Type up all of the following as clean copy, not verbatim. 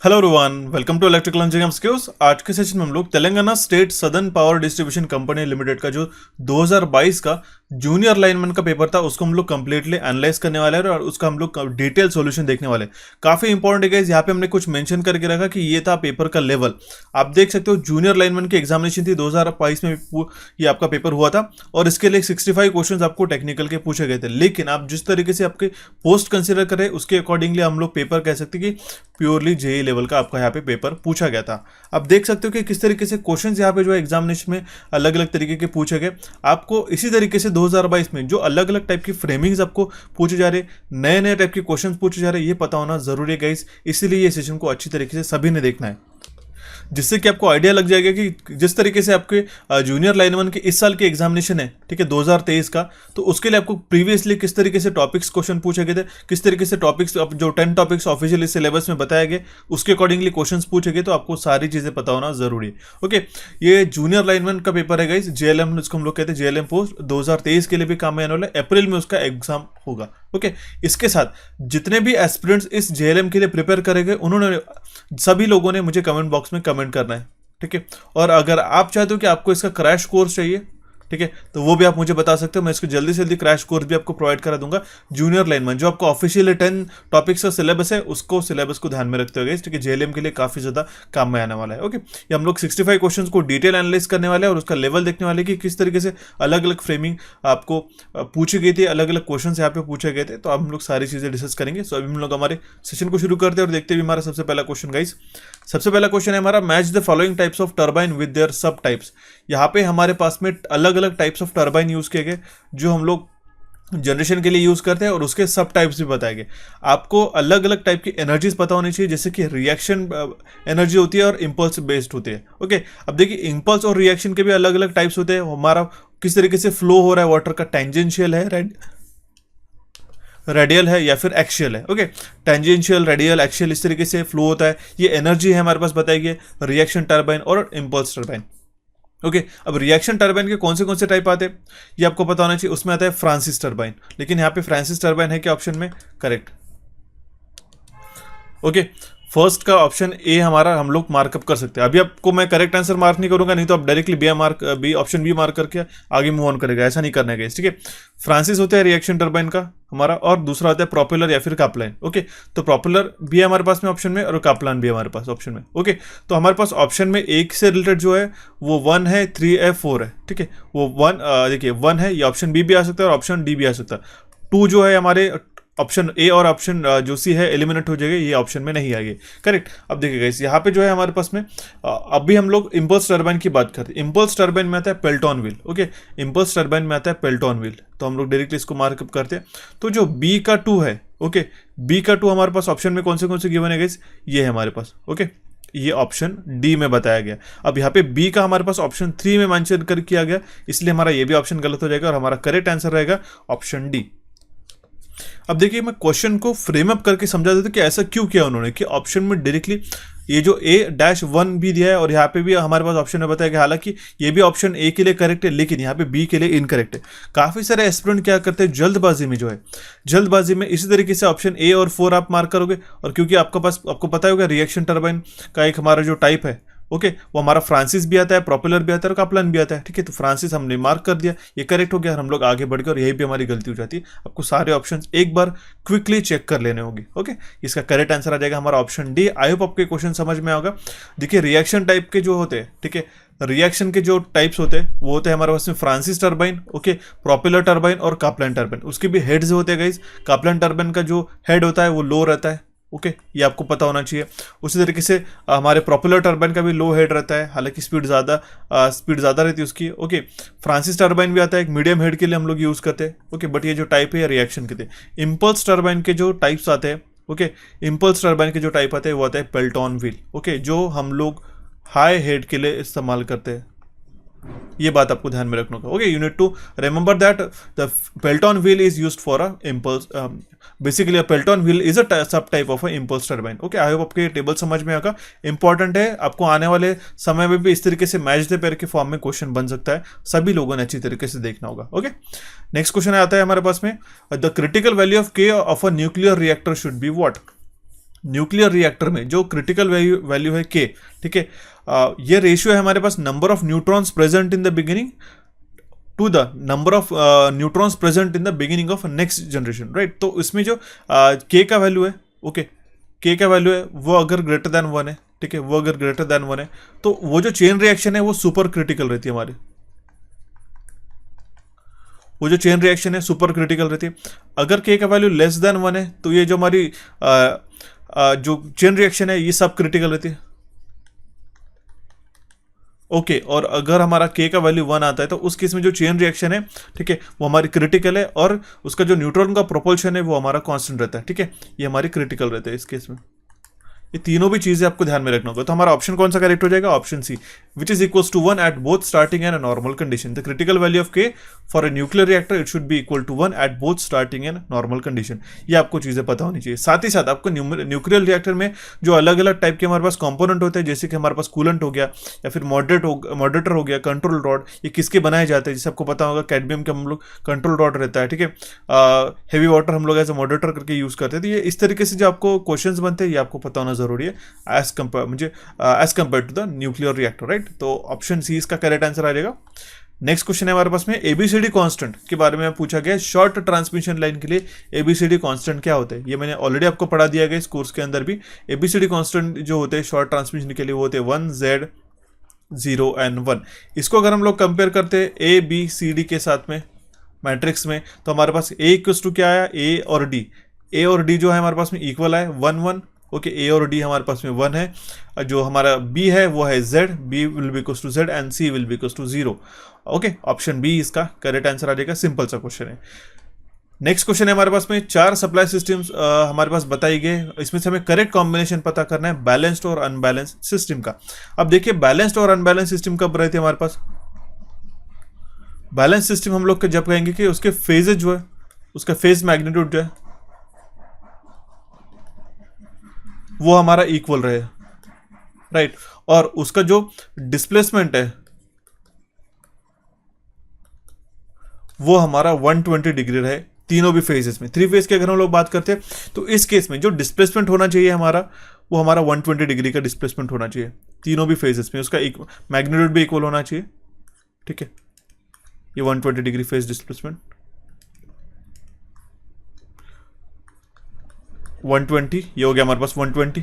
Hello everyone, welcome to electrical engineering skills. आज के session में हम लोग Telangana state southern power distribution company limited का जो 2022 का जूनियर लाइनमैन का पेपर था उसको हम लोग कंप्लीटली एनालाइज करने वाले हैं और उसका हम लोग डिटेल सॉल्यूशन देखने वाले हैं। काफी इंपॉर्टेंट है गाइस, यहाँ पे हमने कुछ मेंशन करके रखा कि ये था पेपर का लेवल। आप देख सकते हो जूनियर लाइनमैन की एग्जामिनेशन थी 2022 में, ये आपका पेपर हुआ था और इसके लिए 65 क्वेश्चन आपको टेक्निकल के पूछे गए थे। लेकिन आप जिस तरीके से आपके पोस्ट कंसिडर करें उसके अकॉर्डिंगली हम लोग पेपर कह सकते हैं कि प्योरली जेई लेवल का आपका यहाँ पे पेपर पूछा गया था। आप देख सकते हो कि किस तरीके से क्वेश्चंस यहाँ पे जो है एग्जामिनेशन में अलग अलग तरीके के पूछे गए। आपको इसी तरीके से 2022 में जो अलग अलग टाइप की फ्रेमिंग्स आपको पूछे जा रहे, नए नए टाइप के क्वेश्चंस पूछे जा रहे, ये पता होना जरूरी है गाइस। इसीलिए ये सेशन को अच्छी तरीके से सभी ने देखना है, जिससे कि आपको आइडिया लग जाएगा कि जिस तरीके से आपके जूनियर लाइनमैन के इस साल के एग्जामिनेशन है, ठीक है, 2023 का, तो उसके लिए आपको प्रीवियसली किस तरीके से टॉपिक्स क्वेश्चन पूछे गए थे, किस तरीके से टॉपिक्स जो 10 टॉपिक्स ऑफिशियल सिलेबस में बताया गया उसके अकॉर्डिंगली क्वेश्चंस पूछे गए, तो आपको सारी चीजें पता होना जरूरी है। ओके, ये जूनियर लाइनमैन का पेपर है गाइस, जेएलएम इसको हम लोग कहते हैं, जेएलएम पोस्ट 2023 के लिए भी काम में आने वाला है। अप्रैल में उसका एग्जाम होगा। ओके, इसके साथ जितने भी एस्पिरेंट्स इस जेएलएम के लिए प्रिपेयर करेंगे उन्होंने सभी लोगों ने मुझे कमेंट बॉक्स में कमेंट करना है, ठीक है। और अगर आप चाहते हो कि आपको इसका क्रैश कोर्स चाहिए, ठीक है, तो वो भी आप मुझे बता सकते हो। मैं इसको जल्दी से जल्दी क्रैश कोर्स भी आपको प्रोवाइड करा दूंगा। जूनियर लाइनमैन जो आपको ऑफिशियल 10 टॉपिक्स का सिलेबस है, उसको सिलेबस को ध्यान में रखते हुए, ठीक है, जेएलएम के लिए काफी ज्यादा काम में आने वाला है। ओके, ये हम लोग 65 क्वेश्चंस को डिटेल एनालाइज करने वाले हैं और उसका लेवल देखने वाले कि किस तरीके से अलग अलग फ्रेमिंग आपको पूछी गई थी, अलग अलग क्वेश्चन यहाँ पे पूछे गए थे। तो हम लोग सारी चीजें डिस्कस करेंगे। सो अभी हम लोग हमारे सेशन को शुरू करते हैं और देखते हैं हमारा सबसे पहला क्वेश्चन गाइस। सबसे पहला क्वेश्चन है हमारा, match the following types of turbine with their सब टाइप्स। यहाँ पे हमारे पास में अलग अलग टाइप्स ऑफ टर्बाइन यूज किए गए जो हम लोग जनरेशन के लिए यूज करते हैं और उसके सब टाइप्स भी बताए गए। आपको अलग अलग टाइप की एनर्जीज पता होनी चाहिए, जैसे कि रिएक्शन एनर्जी होती है और इम्पल्स बेस्ड होती है। ओके, अब देखिए इम्पल्स और रिएक्शन के भी अलग अलग टाइप्स होते हैं। हमारा किस तरीके से फ्लो हो रहा है वाटर का, टेंजेंशियल है, रेडियल है या फिर एक्शियल है। ओके, टेंजेंशियल, रेडियल, एक्शियल, इस तरीके से फ्लो होता है। ये एनर्जी है हमारे पास बताई गई, रिएक्शन टर्बाइन और इम्पल्स टर्बाइन। ओके, अब रिएक्शन टर्बाइन के कौन से टाइप आते हैं ये आपको पता होना चाहिए। उसमें आता है फ्रांसिस टर्बाइन, लेकिन यहाँ पे फ्रांसिस टर्बाइन है क्या ऑप्शन में? करेक्ट। ओके, फर्स्ट का ऑप्शन ए हमारा हम लोग मार्कअप कर सकते हैं। अभी आपको मैं करेक्ट आंसर मार्क नहीं करूंगा, नहीं तो आप directly B option B mark करके आगे मूव ऑन करेगा, ऐसा नहीं करना है गाइस, ठीक है। फ्रांसिस होता है रिएक्शन टर्बाइन का हमारा, और दूसरा होता है प्रोपेलर या फिर कापलाइन। ओके, तो प्रोपेलर भी है हमारे पास में ऑप्शन में और कापलाइन भी है हमारे पास ऑप्शन में। ओके, तो हमारे पास ऑप्शन में एक से रिलेटेड जो है वो 1 है, 3 है, 4 है, ठीक है। वो 1 देखिए 1 है, ये ऑप्शन बी भी आ सकता है और ऑप्शन डी भी आ सकता है। 2 जो है हमारे ऑप्शन ए और ऑप्शन जो सी है एलिमिनेट हो जाएगा, ये ऑप्शन में नहीं आएगी। करेक्ट। अब देखिएगा इस यहाँ पे जो है हमारे पास में अभी हम लोग इम्पल्स टर्बाइन की बात करते हैं। इम्पल्स टर्बाइन में आता है Pelton wheel. Okay, impulse turbine में आता है पेल्टन व्हील, तो हम लोग डायरेक्टली इसको मार्कअप करते हैं। तो जो बी का 2 है, ओके, बी का 2 हमारे पास ऑप्शन में कौन से गिवन है गाइस? ये है हमारे पास। ओके, ये ऑप्शन डी में बताया गया। अब यहाँ पे बी का हमारे पास ऑप्शन 3 में मेंशन कर किया गया, इसलिए हमारा ये भी ऑप्शन गलत हो जाएगा और हमारा करेक्ट आंसर रहेगा ऑप्शन डी। अब देखिए मैं क्वेश्चन को फ्रेम अप करके समझा देता कि ऐसा क्यों किया उन्होंने कि ऑप्शन में डायरेक्टली ये जो A-1 भी दिया है और यहाँ पे भी हमारे पास ऑप्शन में बताया गया, हालांकि ये भी ऑप्शन ए के लिए करेक्ट है लेकिन यहाँ पे बी के लिए इनकरेक्ट है। काफी सारे एस्पिरेंट क्या करते हैं जल्दबाजी में, जो है जल्दबाजी में इसी तरीके से ऑप्शन ए और 4 आप मार्क करोगे, और क्योंकि आपको पता होगा रिएक्शन टर्बाइन का एक हमारा जो टाइप है, ओके, वो हमारा फ्रांसिस भी आता है, प्रोपेलर भी आता है और कापलाइन भी आता है, ठीक है। तो फ्रांसिस हमने मार्क कर दिया, ये करेक्ट हो गया, हम लोग आगे बढ़ गए और यही भी हमारी गलती हो जाती है। आपको सारे ऑप्शंस एक बार क्विकली चेक कर लेने होंगे। ओके, इसका करेक्ट आंसर आ जाएगा हमारा ऑप्शन डी। आई होप आपके क्वेश्चन समझ में होगा। देखिए रिएक्शन टाइप के जो होते हैं, ठीक है, रिएक्शन के जो टाइप्स होते हैं वो होते हैं हमारे पास में Francis turbine, okay, propeller turbine और कापलाइन टर्बाइन। उसके भी हेड्स होते हैं गाइस। कापलाइन टर्बाइन का जो हेड होता है वो लो रहता है, ओके, ये आपको पता होना चाहिए। उसी तरीके से हमारे प्रोपेलर टर्बाइन का भी लो हेड रहता है, हालांकि स्पीड ज़्यादा रहती है उसकी। ओके, फ्रांसिस टर्बाइन भी आता है, एक मीडियम हेड के लिए हम लोग यूज़ करते हैं। ओके, बट ये जो टाइप है रिएक्शन के थे। इम्पल्स टर्बाइन के जो टाइप्स आते हैं, ओके, इम्पल्स टर्बाइन के जो टाइप आते हैं वो आता है पेल्टन व्हील, ओके, जो हम लोग हाई हेड के लिए इस्तेमाल करते हैं। ये बात आपको ध्यान में रखना होगा। Okay, you need to remember that the Pelton wheel is used for a impulse, basically a Pelton wheel is a sub type of a impulse turbine. Okay, I hope आपके टेबल समझ में आएगा। इंपॉर्टेंट है, आपको आने वाले समय में भी इस तरीके से मैच द पेयर के फॉर्म में क्वेश्चन बन सकता है, सभी लोगों ने अच्छी तरीके से देखना होगा। ओके, नेक्स्ट क्वेश्चन आता है हमारे पास में, द क्रिटिकल वैल्यू ऑफ के of a nuclear reactor should be what. Nuclear reactor में जो क्रिटिकल वैल्यू है के, ठीक है, ये रेशियो है हमारे पास number of neutrons present in the beginning to the number of neutrons present in the beginning of next generation, right. तो इसमें जो के का वैल्यू है, ओके, के का वैल्यू है वो अगर ग्रेटर देन 1 है, ठीक है, वो अगर ग्रेटर देन 1 है तो वो जो चेन रिएक्शन है वो सुपर क्रिटिकल रहती है हमारी, वो जो चेन रिएक्शन है सुपर क्रिटिकल रहती है। अगर के का वैल्यू लेस देन 1 है तो ये जो हमारी जो चेन रिएक्शन है ये सब क्रिटिकल रहती है, ओके। और अगर हमारा के का वैल्यू 1 आता है तो उस केस में जो चेन रिएक्शन है, ठीक है, वो हमारी क्रिटिकल है और उसका जो न्यूट्रॉन का प्रोपल्शन है वो हमारा कांस्टेंट रहता है, ठीक है, ये हमारी क्रिटिकल रहता है इस केस में। ये तीनों भी चीजें आपको ध्यान में रखना होगा। तो हमारा ऑप्शन कौन सा करेक्ट हो जाएगा, option C, which is equal to 1 at both starting and normal condition. The critical value of K for a nuclear reactor it should be equal to 1 at both starting and normal condition. ये आपको चीजें पता होनी चाहिए। साथ ही साथ आपको nuclear reactor में जो अलग अलग टाइप के हमारे पास कंपोनेंट होते हैं, जैसे कि हमारे पास कूलेंट हो गया या फिर मॉडरेटर हो गया, कंट्रोल रॉड, ये किसके बनाए जाते हैं, जैसे आपको पता होगा कैडमियम के हम लोग कंट्रोल रॉड रहता है, ठीक है, हेवी वाटर हम लोग एज ए मॉडरेटर करके यूज करते हैं। तो ये इस तरीके से जो आपको क्वेश्चंस बनते हैं ये आपको पता होना जरूरी है as compare to the nuclear reactor, right. तो ऑप्शन सी इसका करेक्ट आंसर आ जाएगा। नेक्स्ट क्वेश्चन है हमारे पास में एबीसीडी कांस्टेंट के बारे में पूछा गया। शॉर्ट ट्रांसमिशन लाइन के लिए एबीसीडी कांस्टेंट क्या होते हैं, ये मैंने ऑलरेडी आपको पढ़ा दिया गया इस कोर्स के अंदर भी। एबीसीडी कांस्टेंट जो होते हैं शॉर्ट ट्रांसमिशन के लिए वो होते हैं 1 Z 0 and 1। इसको अगर हम लोग कंपेयर करते हैं ए बी सी डी के साथ में मैट्रिक्स में, तो हमारे पास ए इक्वल्स टू क्या आया, ए और डी। ए और डी जो है हमारे पास में इक्वल है 1 1, ओके। ए और डी हमारे पास में 1 है। जो हमारा बी है वो है Z, B will be equals to Z and C will be equals to 0, okay. Option B इसका करेक्ट आंसर आ जाएगा। सिंपल सा क्वेश्चन है। नेक्स्ट क्वेश्चन है हमारे पास में 4 सप्लाई सिस्टम्स हमारे पास बताई गए, इसमें से हमें करेक्ट कॉम्बिनेशन पता करना है बैलेंस्ड और अनबैलेंस्ड सिस्टम का। अब देखिए बैलेंस्ड और अनबैलेंस्ड सिस्टम कब रहते हैं हमारे पास। बैलेंस सिस्टम हम लोग जब कहेंगे कि उसके फेजेज जो है, उसका फेज मैग्नीट्यूड जो है वो हमारा इक्वल रहे, राइट। और उसका जो डिस्प्लेसमेंट है वो हमारा 120 डिग्री रहे तीनों भी फेजेस में। 3 फेज की अगर हम लोग बात करते हैं तो इस केस में जो डिस्प्लेसमेंट होना चाहिए हमारा वो हमारा 120 डिग्री का डिस्प्लेसमेंट होना चाहिए तीनों भी फेजेस में। उसका मैग्नीट्यूड भी इक्वल होना चाहिए, ठीक है। ये 120 डिग्री फेज डिस्प्लेसमेंट 120, ये हो गया हमारे पास 120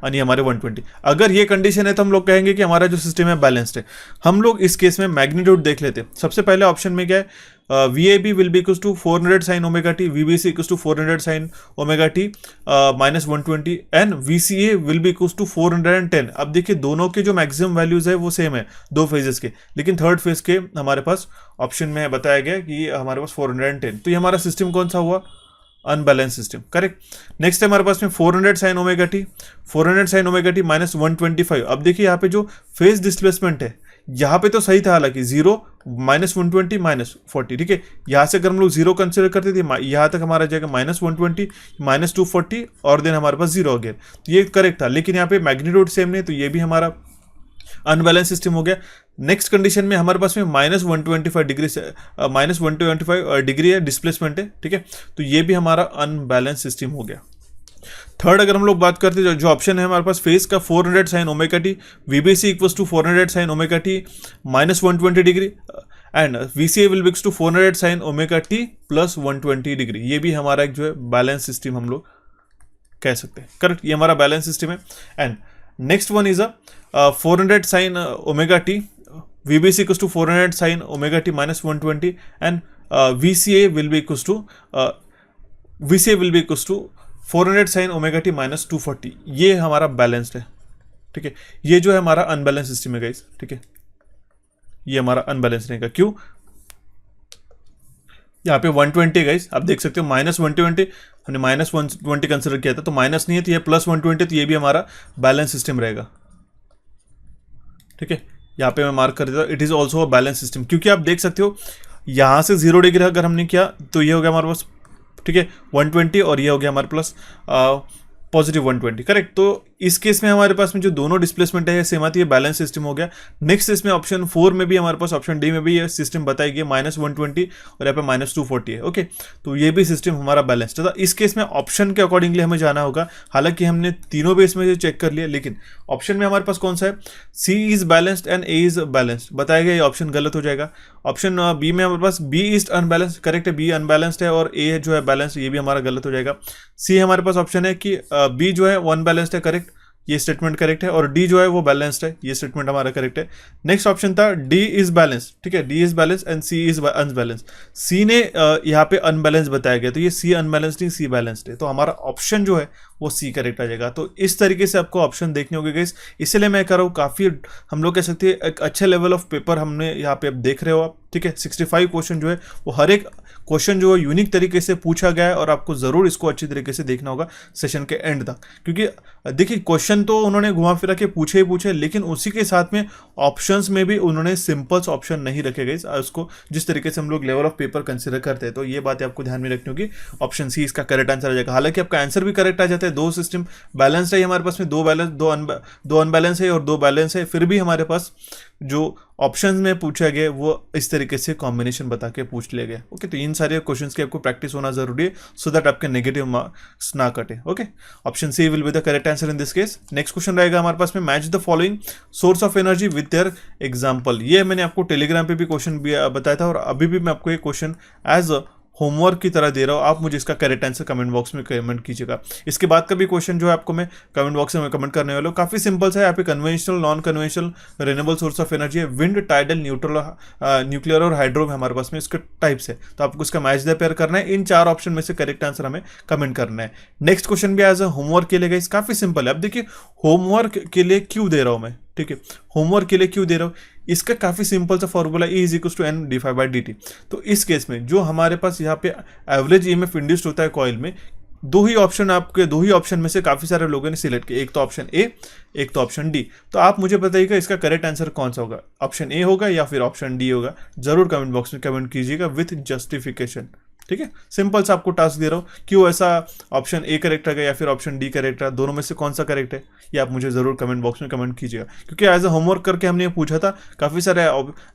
और ये हमारे 120। अगर ये कंडीशन है तो हम लोग कहेंगे कि हमारा जो सिस्टम है बैलेंस्ड है। हम लोग इस केस में मैग्नीट्यूड देख लेते हैं। सबसे पहले ऑप्शन में क्या है, VAB will be equals to 400 sin omega T, VBC equals to 400 sin omega T minus 120 and VCA will be equals to 410। अब देखिए दोनों के जो मैक्सिमम वैल्यूज है वो सेम है दो फेजेस के, लेकिन थर्ड फेज के हमारे पास ऑप्शन में बताया गया कि हमारे पास 410। तो ये हमारा सिस्टम कौन सा हुआ, अनबैलेंस सिस्टम, करेक्ट। नेक्स्ट है हमारे पास में 400 sin omega T, 400 sin omega T minus 125। अब देखिए यहाँ पे जो फेज डिस्प्लेसमेंट है यहाँ पे तो सही था, हालांकि 0 माइनस 120 माइनस 40, ठीक है। यहाँ से अगर हम लोग 0 कंसिडर करते थे यहाँ तक हमारा जाएगा माइनस 120 माइनस 240 और देन हमारे पास 0 अगेन, तो ये करेक्ट था। लेकिन यहाँ पे मैग्नीट्यूड सेम नहीं, तो ये भी हमारा अनबैलेंस सिस्टम हो गया। नेक्स्ट कंडीशन में हमारे पास में माइनस 125 डिग्री से माइनस 125 डिग्री है डिस्प्लेसमेंट है, ठीक है। तो ये भी हमारा अनबैलेंस सिस्टम हो गया। थर्ड अगर हम लोग बात करते हैं जो ऑप्शन है हमारे पास फेज का 400 sin omega T, VBC equals to 400 sin omega T minus 120 degree and VCA will be to 400 sin omega T plus 120 degree. ये भी हमारा एक जो है बैलेंस सिस्टम हम लोग कह सकते हैं, करेक्ट। ये हमारा बैलेंस सिस्टम है। And next one is 400 sin omega T, VBC equals to 400 sin omega T minus 120 and VCA will be equals to 400 sin omega T minus 240। ये हमारा बैलेंस्ड है, ठीक है। ये जो है हमारा अनबैलेंस सिस्टम है गाइस, ठीक है। ये हमारा अनबैलेंस रहेगा, क्यों, यहाँ पे 120 गाइस आप देख सकते हो, माइनस 120 हमने माइनस 120 कंसिडर किया था, तो माइनस नहीं है तो ये प्लस 120, तो ये भी हमारा बैलेंस सिस्टम रहेगा, ठीक है। यहाँ पे मैं मार्क कर देता हूँ, it is also a balance system, क्योंकि आप देख सकते हो यहाँ से 0 डिग्री अगर हमने किया तो ये हो गया हमारे पास, ठीक है, 120 और ये हो गया हमारे प्लस पॉजिटिव 120, करेक्ट। तो इस केस में हमारे पास में जो दोनों डिस्प्लेसमेंट है सेम आती है, बैलेंस सिस्टम हो गया। नेक्स्ट इसमें ऑप्शन 4 में भी हमारे पास, ऑप्शन डी में भी ये सिस्टम बताई गई -120 और यहाँ पे -240 है। ओके, तो ये भी सिस्टम हमारा बैलेंस्ड है। इस केस में ऑप्शन के अकॉर्डिंगली हमें जाना होगा। हालांकि हमने तीनों बेस में चेक कर लिया, लेकिन ऑप्शन में हमारे पास कौन सा है, C is balanced and A is balanced बताया गया, ये ऑप्शन गलत हो जाएगा। ऑप्शन बी में हमारे पास बी इज अनबैलेंस्ड, करेक्ट है, बी अनबैलेंस्ड है और ए जो है बैलेंस्ड, ये भी हमारा गलत हो जाएगा। सी हमारे पास ऑप्शन है कि बी जो है अनबैलेंस्ड है, करेक्ट, ये स्टेटमेंट करेक्ट है, और डी जो है वो बैलेंस्ड है, ये स्टेटमेंट हमारा करेक्ट है। नेक्स्ट ऑप्शन था डी इज बैलेंस, ठीक है, D is balance and C is unbalance. C ने यहाँ पे अनबैलेंस बताया गया, तो ये सी अनबैलेंस्ड नहीं, सी बैलेंस्ड है, तो हमारा ऑप्शन जो है वो सी करेक्ट आ जाएगा। तो इस तरीके से आपको ऑप्शन देखने होंगे गाइस, इसलिए मैं कह रहा हूँ काफ़ी हम लोग कह सकते हैं एक अच्छे लेवल ऑफ पेपर हमने यहाँ पे अब देख रहे हो आप, ठीक है। 65 क्वेश्चन जो है वो हर एक क्वेश्चन जो है यूनिक तरीके से पूछा गया है, और आपको ज़रूर इसको अच्छी तरीके से देखना होगा सेशन के एंड तक, क्योंकि देखिए क्वेश्चन तो उन्होंने घुमा फिरा के पूछे ही पूछे, लेकिन उसी के साथ में ऑप्शंस में भी उन्होंने सिंपल्स ऑप्शन नहीं रखे गए उसको, जिस तरीके से हम लोग लेवल ऑफ पेपर कंसिडर करते हैं। तो ये बात आपको ध्यान में रखनी होगी, ऑप्शन सी इसका करेक्ट आंसर आ जाएगा। हालांकि आपका आंसर भी करेक्ट आ जाता है, दो सिस्टम बैलेंस है हमारे पास में, दो अनबैलेंस है और दो बैलेंस है, फिर भी हमारे पास जो ऑप्शन में पूछा गया वो इस तरीके से कॉम्बिनेशन बता के पूछ लिया गया। ओके, तो इन सारे क्वेश्चंस की आपको प्रैक्टिस होना जरूरी है, सो दैट आपके नेगेटिव मार्क्स ना कटे। Okay, option C will be the correct answer in this case. Next question रहेगा हमारे पास में, match the following source of energy with their example. ये मैंने आपको टेलीग्राम पे भी क्वेश्चन बताया था, और अभी भी मैं आपको एक क्वेश्चन एज होमवर्क की तरह दे रहा हूँ, आप मुझे इसका करेक्ट आंसर कमेंट बॉक्स में कमेंट कीजिएगा। इसके बाद का भी क्वेश्चन जो है आपको मैं कमेंट बॉक्स में कमेंट करने वाला हूँ, काफ़ी सिंपल है। यहाँ पे conventional, non conventional, renewable source of energy है, विंड, टाइडल, न्यूक्लियर और हाइड्रो हमारे पास में इसके टाइप्स है, तो आपको इसका मैच द पेयर करना है। इन 4 ऑप्शन में से करेक्ट आंसर हमें कमेंट करना है। नेक्स्ट क्वेश्चन भी एज अ होमवर्क के लिए गाइस काफ़ी सिंपल है। अब देखिए होमवर्क के लिए क्यों दे रहा हूँ मैं, ठीक है, होमवर्क के लिए क्यों दे रहा हूँ, इसका काफ़ी सिंपल सा formula E is equal to N d∅dt। तो इस केस में जो हमारे पास यहाँ पे एवरेज EMF इंड्यूस्ड होता है कॉइल में, दो ही ऑप्शन में से काफ़ी सारे लोगों ने सिलेक्ट किया, एक तो ऑप्शन ए, एक तो ऑप्शन डी। तो आप मुझे बताइएगा इसका करेक्ट आंसर कौन सा होगा, ऑप्शन ए होगा या फिर ऑप्शन डी होगा, जरूर कमेंट बॉक्स में कमेंट कीजिएगा विथ जस्टिफिकेशन, ठीक है। सिंपल सा आपको टास्क दे रहा हूँ, क्यों ऐसा ऑप्शन ए करेक्ट है या फिर ऑप्शन डी करेक्ट है, दोनों में से कौन सा करेक्ट है, ये आप मुझे जरूर कमेंट बॉक्स में कमेंट कीजिएगा। क्योंकि एज अ होमवर्क करके हमने ये पूछा था, काफ़ी सारे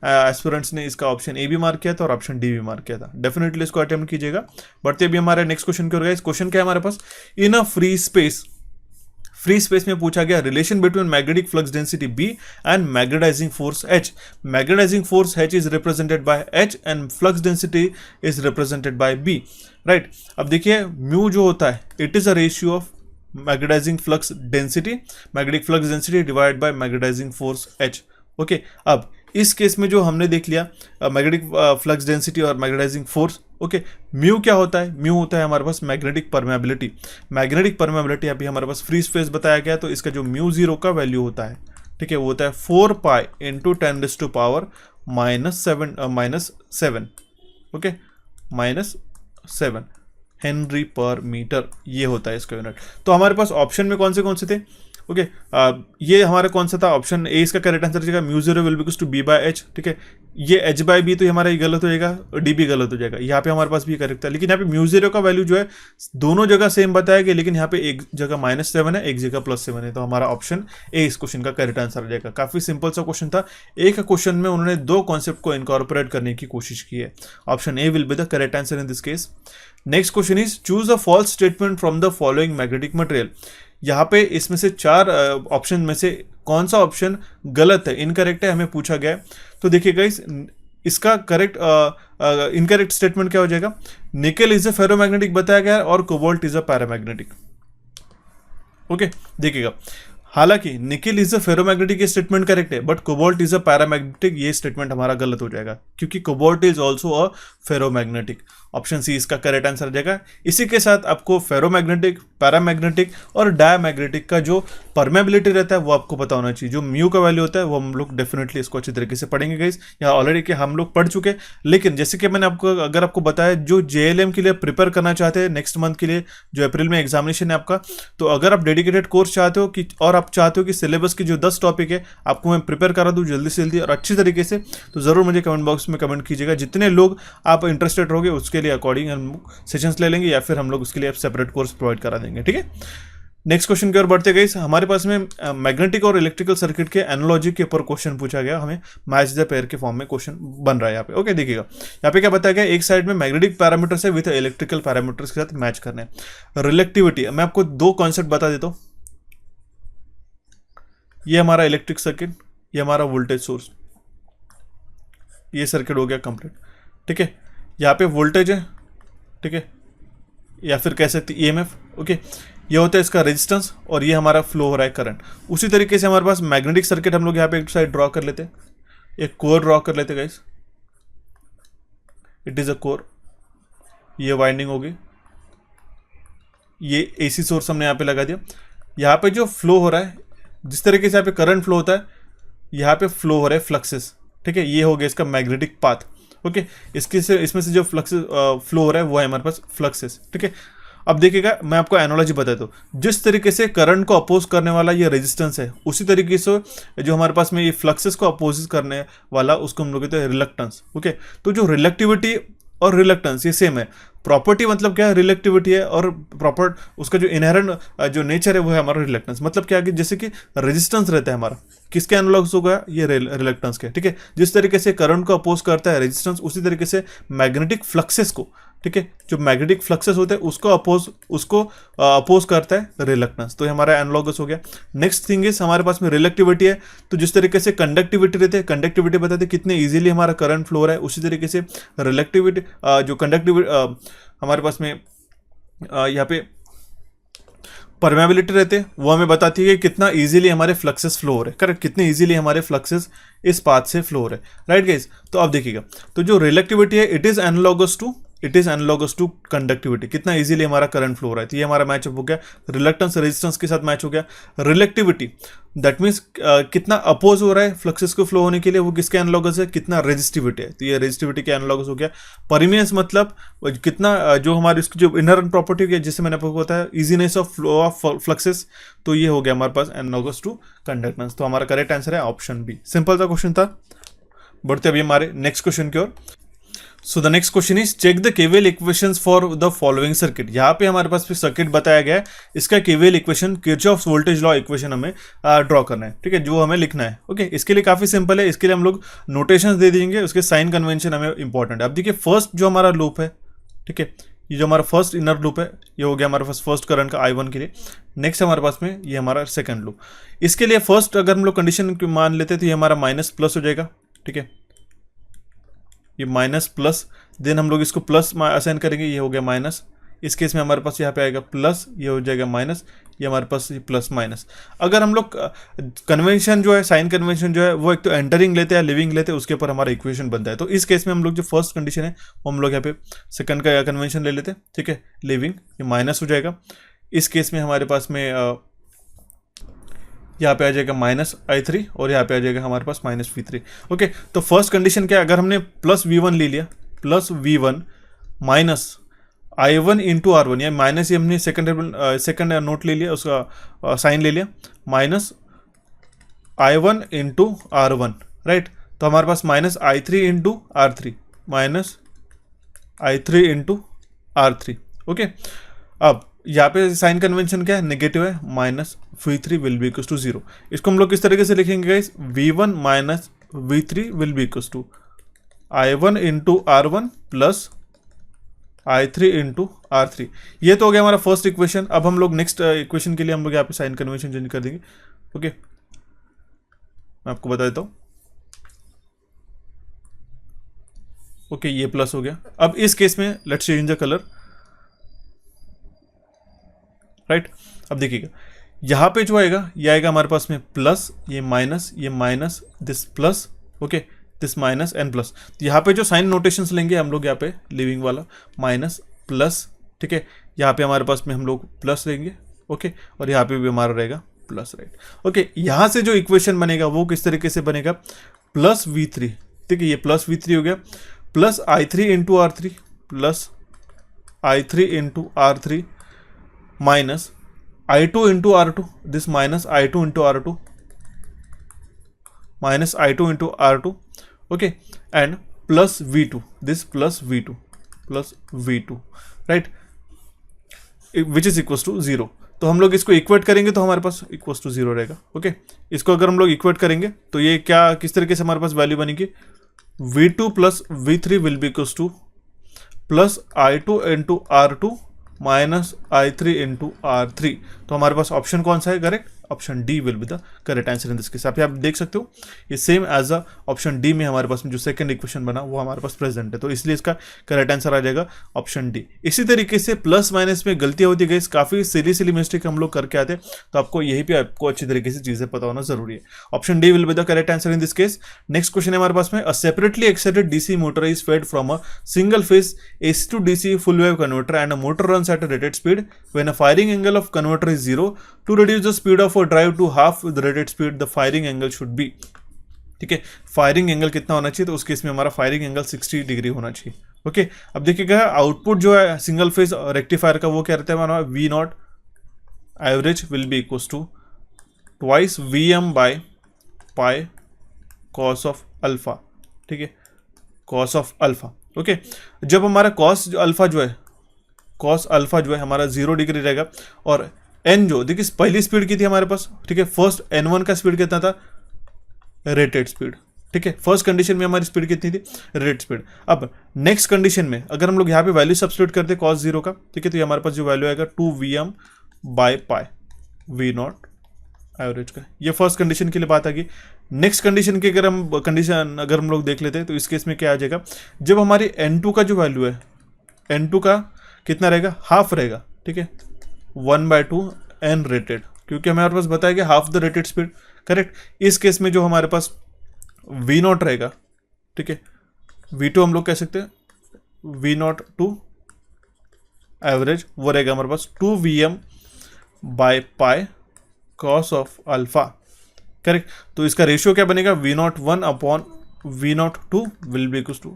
एस्पिरेंट्स ने इसका ऑप्शन ए भी मार्क किया था और ऑप्शन डी भी मार्क किया था। डेफिनेटली इसको अटेम्प्ट कीजिएगा। बढ़ते भी हमारे नेक्स्ट क्वेश्चन की ओर गए। क्वेश्चन क्या है हमारे पास, इन अ फ्री स्पेस में पूछा गया relation between magnetic flux density B and magnetizing force H। Magnetizing force H is represented by H and flux density is represented by B, right. अब देखिए म्यू जो होता है, it is a ratio of magnetizing flux density, magnetic flux density divide by magnetizing force H। Okay, अब इस case में जो हमने देख लिया मैग्नेटिक फ्लक्स डेंसिटी और मैग्नेटाइजिंग फोर्स, ओके, म्यू क्या होता है, म्यू होता है हमारे पास मैग्नेटिक परमेबिलिटी। मैग्नेटिक परमेबिलिटी अभी हमारे पास फ्री स्पेस बताया गया, तो इसका जो म्यू जीरो का वैल्यू होता है, ठीक है, वो होता है 4 पाई इंटू 10⁻⁻⁻⁷, ओके, -7 हेनरी पर मीटर, ये होता है इसका यूनिट। तो हमारे पास ऑप्शन में कौन से थे, ओके, ये हमारा कौन सा था, ऑप्शन ए इसका करेक्ट आंसर जाएगा, mu zero will be equals to B/H, ठीक है। ये H/B तो हमारा ये गलत हो जाएगा, डी भी गलत हो जाएगा। यहाँ पे हमारे पास भी करेक्ट था, लेकिन यहाँ पे म्यू जीरो का वैल्यू जो है दोनों जगह सेम बताया गया, लेकिन यहाँ पे एक जगह -7 है, एक जगह +7 है, तो हमारा ऑप्शन ए इस क्वेश्चन का करेक्ट आंसर आ जाएगा। काफी सिंपल सा क्वेश्चन था, एक क्वेश्चन में उन्होंने दो कॉन्सेप्ट को इनकॉर्पोरेट करने की कोशिश की है। Option A will be the correct answer in this case. Next question is choose a false statement from the following magnetic material. यहाँ पे इसमें से 4 ऑप्शन में से कौन सा ऑप्शन गलत है, इनकरेक्ट है, हमें पूछा गया है। तो देखिए गाइस, इसका करेक्ट इनकरेक्ट स्टेटमेंट क्या हो जाएगा, निकेल इज अ फेरोमैग्नेटिक बताया गया है और cobalt is a paramagnetic. Okay, देखिएगा, हालांकि निकेल इज अ फेरोमैग्नेटिक ये स्टेटमेंट करेक्ट है, but cobalt is a paramagnetic ये स्टेटमेंट हमारा गलत हो जाएगा, क्योंकि cobalt is also a ferromagnetic. Option C इसका करेक्ट आंसर आ जाएगा। इसी के साथ आपको फेरोमैग्नेटिक, पैरामैग्नेटिक और डायमैग्नेटिक का जो परमेबिलिटी रहता है वो आपको पता होना चाहिए। जो म्यू का वैल्यू होता है वो हम लोग डेफिनेटली इसको अच्छी तरीके से पढ़ेंगे गाइस, यहाँ ऑलरेडी कि हम लोग पढ़ चुके। लेकिन जैसे कि मैंने अगर आपको बताया, जो JLM के लिए प्रिपेयर करना चाहते हैं नेक्स्ट मंथ के लिए, जो अप्रैल में एग्जामिनेशन है आपका, तो अगर आप डेडिकेटेड कोर्स चाहते हो कि और आप चाहते हो कि सिलेबस की जो 10 टॉपिक है आपको मैं प्रिपेयर करा दूँ जल्दी से जल्दी और अच्छी तरीके से, तो ज़रूर मुझे कमेंट बॉक्स में कमेंट कीजिएगा। जितने लोग आप इंटरेस्टेड रहोगे उसके लिए अकॉर्डिंग हम सेशंस ले लेंगे, या फिर हम लोग उसके लिए सेपरेट कोर्स प्रोवाइड करा देंगे, ठीक है। नेक्स्ट क्वेश्चन की ओर बढ़ते गए, हमारे पास में मैग्नेटिक और इलेक्ट्रिकल सर्किट के एनालॉजी के ऊपर क्वेश्चन पूछा गया, हमें मैच द पेयर के फॉर्म में क्वेश्चन बन रहा है यहाँ पे। ओके देखिएगा यहाँ पे क्या बताया गया, एक साइड में मैग्नेटिक पैरामीटर्स है विथ इलेक्ट्रिकल पैरामीटर्स के साथ मैच करना है। रिलेक्टिविटी, मैं आपको दो कॉन्सेप्ट बता देता हूँ। ये हमारा इलेक्ट्रिक सर्किट, ये हमारा वोल्टेज सोर्स, ये सर्किट हो गया कंप्लीट, ठीक है। यहाँ पे वोल्टेज है, ठीक है, या फिर कह सकते ईएमएफ, ओके। ये होता है इसका रेजिस्टेंस और ये हमारा फ्लो हो रहा है करंट। उसी तरीके से हमारे पास मैग्नेटिक सर्किट हैं, हम लोग यहाँ पे एक साइड ड्रॉ कर लेते हैं, एक कोर ड्रॉ कर लेते guys, it is a core, ये वाइंडिंग होगी, ये एसी सोर्स हमने यहाँ पे लगा दिया। यहाँ पे जो फ्लो हो रहा है, जिस तरीके से यहाँ पे करंट फ्लो होता है, यहाँ पे फ्लो हो रहा है फ्लक्सेस, ठीक है। ये हो गया इसका मैग्नेटिक पाथ, ओके। इसमें से जो फ्लक्सेस फ्लो हो रहा है वो है हमारे पास फ्लक्सेस, ठीक है। अब देखिएगा मैं आपको एनालॉजी बताता हूँ, जिस तरीके से करंट को अपोज करने वाला ये रेजिस्टेंस है, उसी तरीके से जो हमारे पास में ये फ्लक्सेस को अपोज करने वाला, उसको हम लोग कहते हैं रिलक्टेंस, ओके। तो जो रिलेक्टिविटी और रिलक्टेंस ये सेम है। प्रॉपर्टी मतलब क्या है, रिलेक्टिविटी है, और प्रॉपर उसका जो इनहेरेंट जो नेचर है वो है हमारा रिलक्टेंस। मतलब क्या है कि जैसे कि रेजिस्टेंस रहता है हमारा, किसके एनालॉग्स होगा, ये रिलक्टेंस के, ठीक है। जिस तरीके से करंट को अपोज करता है रेजिस्टेंस, उसी तरीके से मैग्नेटिक फ्लक्सेस को, ठीक है, जो मैग्नेटिक फ्लक्सेस होते हैं उसको अपोज करता है रिलक्टेंस। तो ये हमारा एनालॉगस हो गया। नेक्स्ट थिंग इज हमारे पास में रिलेक्टिविटी है, तो जिस तरीके से कंडक्टिविटी रहते हैं, कंडक्टिविटी बताते हैं कितने इजीली हमारा करंट फ्लो हो रहा है, उसी तरीके से रिलेक्टिविटी जो कंडक्टिविटी हमारे पास में यहाँ पे परमेबिलिटी रहते हैं, वो हमें बताती है कि कितना इजीली हमारे फ्लक्सेस फ्लो हो रहे हैं, करेक्ट, कितने इजीली हमारे फ्लक्सेस इस पाथ से फ्लो हो रहे हैं, राइट गाइस। तो अब देखिएगा, तो जो रिलेक्टिविटी है it is analogous to conductivity, कितना इजीली हमारा करंट फ्लो हो रहा है। तो ये हमारा मैच हो गया, रिलक्टेंस रेजिस्टेंस के साथ मैच हो गया। रिलेक्टिविटी दैट मीन्स कितना अपोज हो रहा है फ्लक्सेस को फ्लो होने के लिए, वो किसके एनालॉगस है, कितना रेजिस्टिविटी है, तो ये रेजिस्टिविटी के एनालॉगस हो गया। परमियंस मतलब कितना जो हमारी उसकी जो इनहेरेंट प्रॉपर्टी है, जिससे मैंने आपको बताया easiness of flow of fluxes, तो ये हो गया हमारे पास एनालॉगस टू कंडक्टेंस। तो हमारा करेक्ट आंसर है ऑप्शन बी। सिंपल सा क्वेश्चन था। बढ़ते अभी हमारे नेक्स्ट क्वेश्चन की ओर। So the next question is check the KVL equations for the following circuit. यहाँ पे हमारे पास सर्किट बताया गया है, इसका KVL equation Kirchhoff's voltage law equation हमें ड्रॉ करना है, ठीक है, जो हमें लिखना है, ओके। इसके लिए काफी सिंपल है, इसके लिए हम लोग नोटेशंस दे देंगे, उसके साइन कन्वेंशन हमें इंपॉर्टेंट है। अब देखिए फर्स्ट जो हमारा लूप है, ठीक है, ये जो हमारा फर्स्ट इनर लूप है, ये हो गया हमारे पास फर्स्ट करंट का I1 के लिए। नेक्स्ट हमारे पास में ये हमारा सेकंड लूप, इसके लिए फर्स्ट अगर हम लोग कंडीशन मान लेते हैं तो ये हमारा माइनस प्लस हो जाएगा, ठीक है, ये माइनस प्लस, देन हम लोग इसको प्लस असाइन करेंगे, ये हो गया माइनस। इस केस में हमारे पास यहाँ पे आएगा प्लस, ये हो जाएगा माइनस, ये हमारे पास प्लस माइनस। अगर हम लोग कन्वेंशन जो है, साइन कन्वेंशन जो है, वो एक तो एंटरिंग लेते हैं, लिविंग लेते हैं, उसके ऊपर हमारा इक्वेशन बनता है। तो इस केस में हम लोग जो फर्स्ट कंडीशन है वो हम लोग यहाँ पे सेकंड का कन्वेंशन ले लेते हैं, ठीक है, लिविंग, ये माइनस हो जाएगा। इस केस में हमारे पास में यहाँ पे आ जाएगा माइनस I3 और यहाँ पे आ जाएगा हमारे पास माइनस V3, ओके। तो फर्स्ट कंडीशन क्या है, अगर हमने प्लस V1 ले लिया, plus V1 minus I1 into R1, या माइनस ये हमने सेकंड नोट ले लिया, उसका साइन ले लिया, minus I1 into R1, right. तो हमारे पास minus I3 into R3, minus I3 into R3, okay. अब यहाँ पे साइन कन्वेंशन क्या है, नेगेटिव है, minus V3 will be equals to 0। इसको हम लोग किस तरीके से लिखेंगे guys, V1 minus V3 will be equals to I1 into R1 plus I3 into R3। ये तो हो गया हमारा फर्स्ट इक्वेशन। अब हम लोग नेक्स्ट इक्वेशन के लिए हम लोग यहाँ पे साइन कन्वेंशन चेंज कर देंगे, ओके। मैं आपको बता देता हूँ, ओके, ये प्लस हो गया। अब इस केस में let's change the colour, right. अब देखिएगा यहाँ पे जो आएगा, ये आएगा हमारे पास में प्लस, ये minus, this plus, okay, this minus and plus. तो यहाँ पे जो साइन नोटेशंस लेंगे हम लोग, यहाँ पे लिविंग वाला माइनस प्लस, ठीक है, यहाँ पे हमारे पास में हम लोग प्लस लेंगे, ओके, और यहाँ पे भी हमारा रहेगा प्लस, राइट, ओके। यहाँ से जो इक्वेशन बनेगा वो किस तरीके से बनेगा, प्लस V3, ठीक है, ये प्लस V3 हो गया, plus I3 into R3, plus I3 into R3 minus I2 into R2, this minus I2 into R2, minus I2 into R2, okay, and plus V2, this plus V2, right, which is equals to 0। तो हम लोग इसको equate करेंगे तो हमारे पास equals to 0 रहेगा। Okay, इसको अगर हम लोग इक्वेट करेंगे तो ये क्या किस तरीके से हमारे पास वैल्यू बनेगी, V2 plus V3 will be equals to plus I2 into R2 minus I3 into R3। तो हमारे पास ऑप्शन कौन सा है correct, option D will be the correct answer in this case. आप देख सकते हो ये same as a option D में हमारे पास जो सेकंड इक्वेशन बना वो हमारे पास प्रेजेंट है, तो इसलिए इसका करेक्ट आंसर आ जाएगा ऑप्शन डी। इसी तरीके से प्लस माइनस में गलतियां होती गई, काफी सिली मिस्टेक हम लोग करके आते, तो आपको यही पे आपको अच्छी तरीके से चीजें पता होना जरूरी है। Option D will be the correct answer in this case. Next question है हमारे पास में, a separately excited DC motor is fed from a single phase AC to DC full wave converter and a motor runs at a rated speed when a firing angle of converter is 0. To reduce the speed of a drive to half the rated speed, the firing angle should be, ठीक है, firing angle कितना होना चाहिए, तो उस case में हमारा firing angle 60 degree होना चाहिए। ओके, अब देखिएगा आउटपुट जो है सिंगल फेज रेक्टिफायर का वो क्या रहता है हमारा, V naught average will be equals to twice VM by pi cos of alpha, ठीक है, कॉस ऑफ अल्फा। ओके, जब हमारा कॉस अल्फा जो है, कॉस अल्फा जो है हमारा 0 डिग्री रहेगा, और एन जो देखिए पहली स्पीड की थी हमारे पास, ठीक है, फर्स्ट N1 का स्पीड कितना था, रेटेड स्पीड, ठीक है, फर्स्ट कंडीशन में हमारी स्पीड कितनी थी, रेटेड स्पीड। अब नेक्स्ट कंडीशन में अगर हम लोग यहाँ पे वैल्यू सब्स्टिट्यूट करते कॉस 0 का, ठीक है, तो ये हमारे पास जो वैल्यू आएगा 2VM by pi V naught average का, ये फर्स्ट कंडीशन के लिए बात आ गई। नेक्स्ट कंडीशन की अगर हम लोग देख लेते हैं तो इस केस में क्या आ जाएगा, जब हमारी N2 का जो वैल्यू है, N2 का कितना रहेगा, हाफ रहेगा, ठीक है, 1/2 N रेटेड, क्योंकि हमारे पास बताया कि half the rated speed, correct. इस केस में जो हमारे पास V नॉट रहेगा, ठीक है, V2 हम लोग कह सकते हैं V नॉट टू एवरेज, वो रहेगा हमारे पास 2VM by pi cos of alpha, correct. तो इसका रेशियो क्या बनेगा, V01 upon V02 will be equals to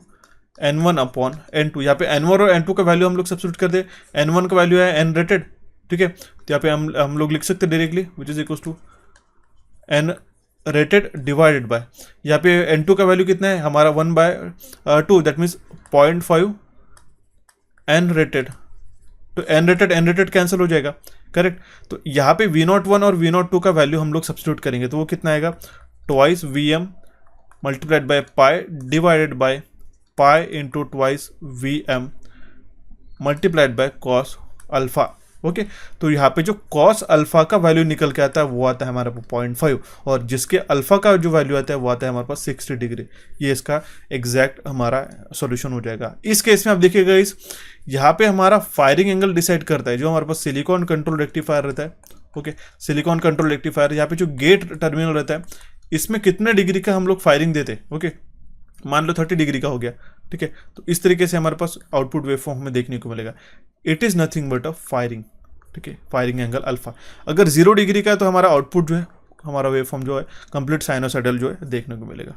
N1 upon N2। यहाँ पे N1 और N2 का वैल्यू हम लोग सब्स्टिट्यूट कर दे, N1 का वैल्यू है N रेटेड, ठीक है, तो यहाँ पे हम लोग लिख सकते हैं directly which is equals to N rated divided by, यहाँ पे N2 का वैल्यू कितना है हमारा 1/2, दैट मीन्स 0.5 N रेटेड, तो N रेटेड कैंसिल हो जाएगा, करेक्ट। तो यहाँ पे V01 और V02 का वैल्यू हम लोग सब्स्टिट्यूट करेंगे तो वो कितना आएगा, twice VM multiplied by pi divided by pi into twice VM multiplied by cos alpha. Okay, तो यहाँ पे जो कॉस अल्फा का वैल्यू निकल के आता है वो आता है हमारे पास 0.5, और जिसके अल्फा का जो वैल्यू आता है वो आता है हमारे पास 60 डिग्री। ये इसका एग्जैक्ट हमारा सॉल्यूशन हो जाएगा। इस केस में आप देखिएगा इस यहाँ पे हमारा फायरिंग एंगल डिसाइड करता है जो हमारे पास सिलिकॉन कंट्रोल रेक्टिफायर रहता है। ओके, सिलिकॉन कंट्रोल रेक्टिफायर, यहाँ पे जो गेट टर्मिनल रहता है इसमें कितने डिग्री का हम लोग फायरिंग देते हैं। ओके, मान लो 30 डिग्री का हो गया, ठीक है, तो इस तरीके से हमारे पास आउटपुट वेवफॉर्म में देखने को मिलेगा। It is nothing but a firing, ठीक है, फायरिंग एंगल अल्फा। अगर 0 डिग्री का है तो हमारा आउटपुट जो है, हमारा वेवफॉर्म जो है कंप्लीट साइनोसाइडल जो है देखने को मिलेगा,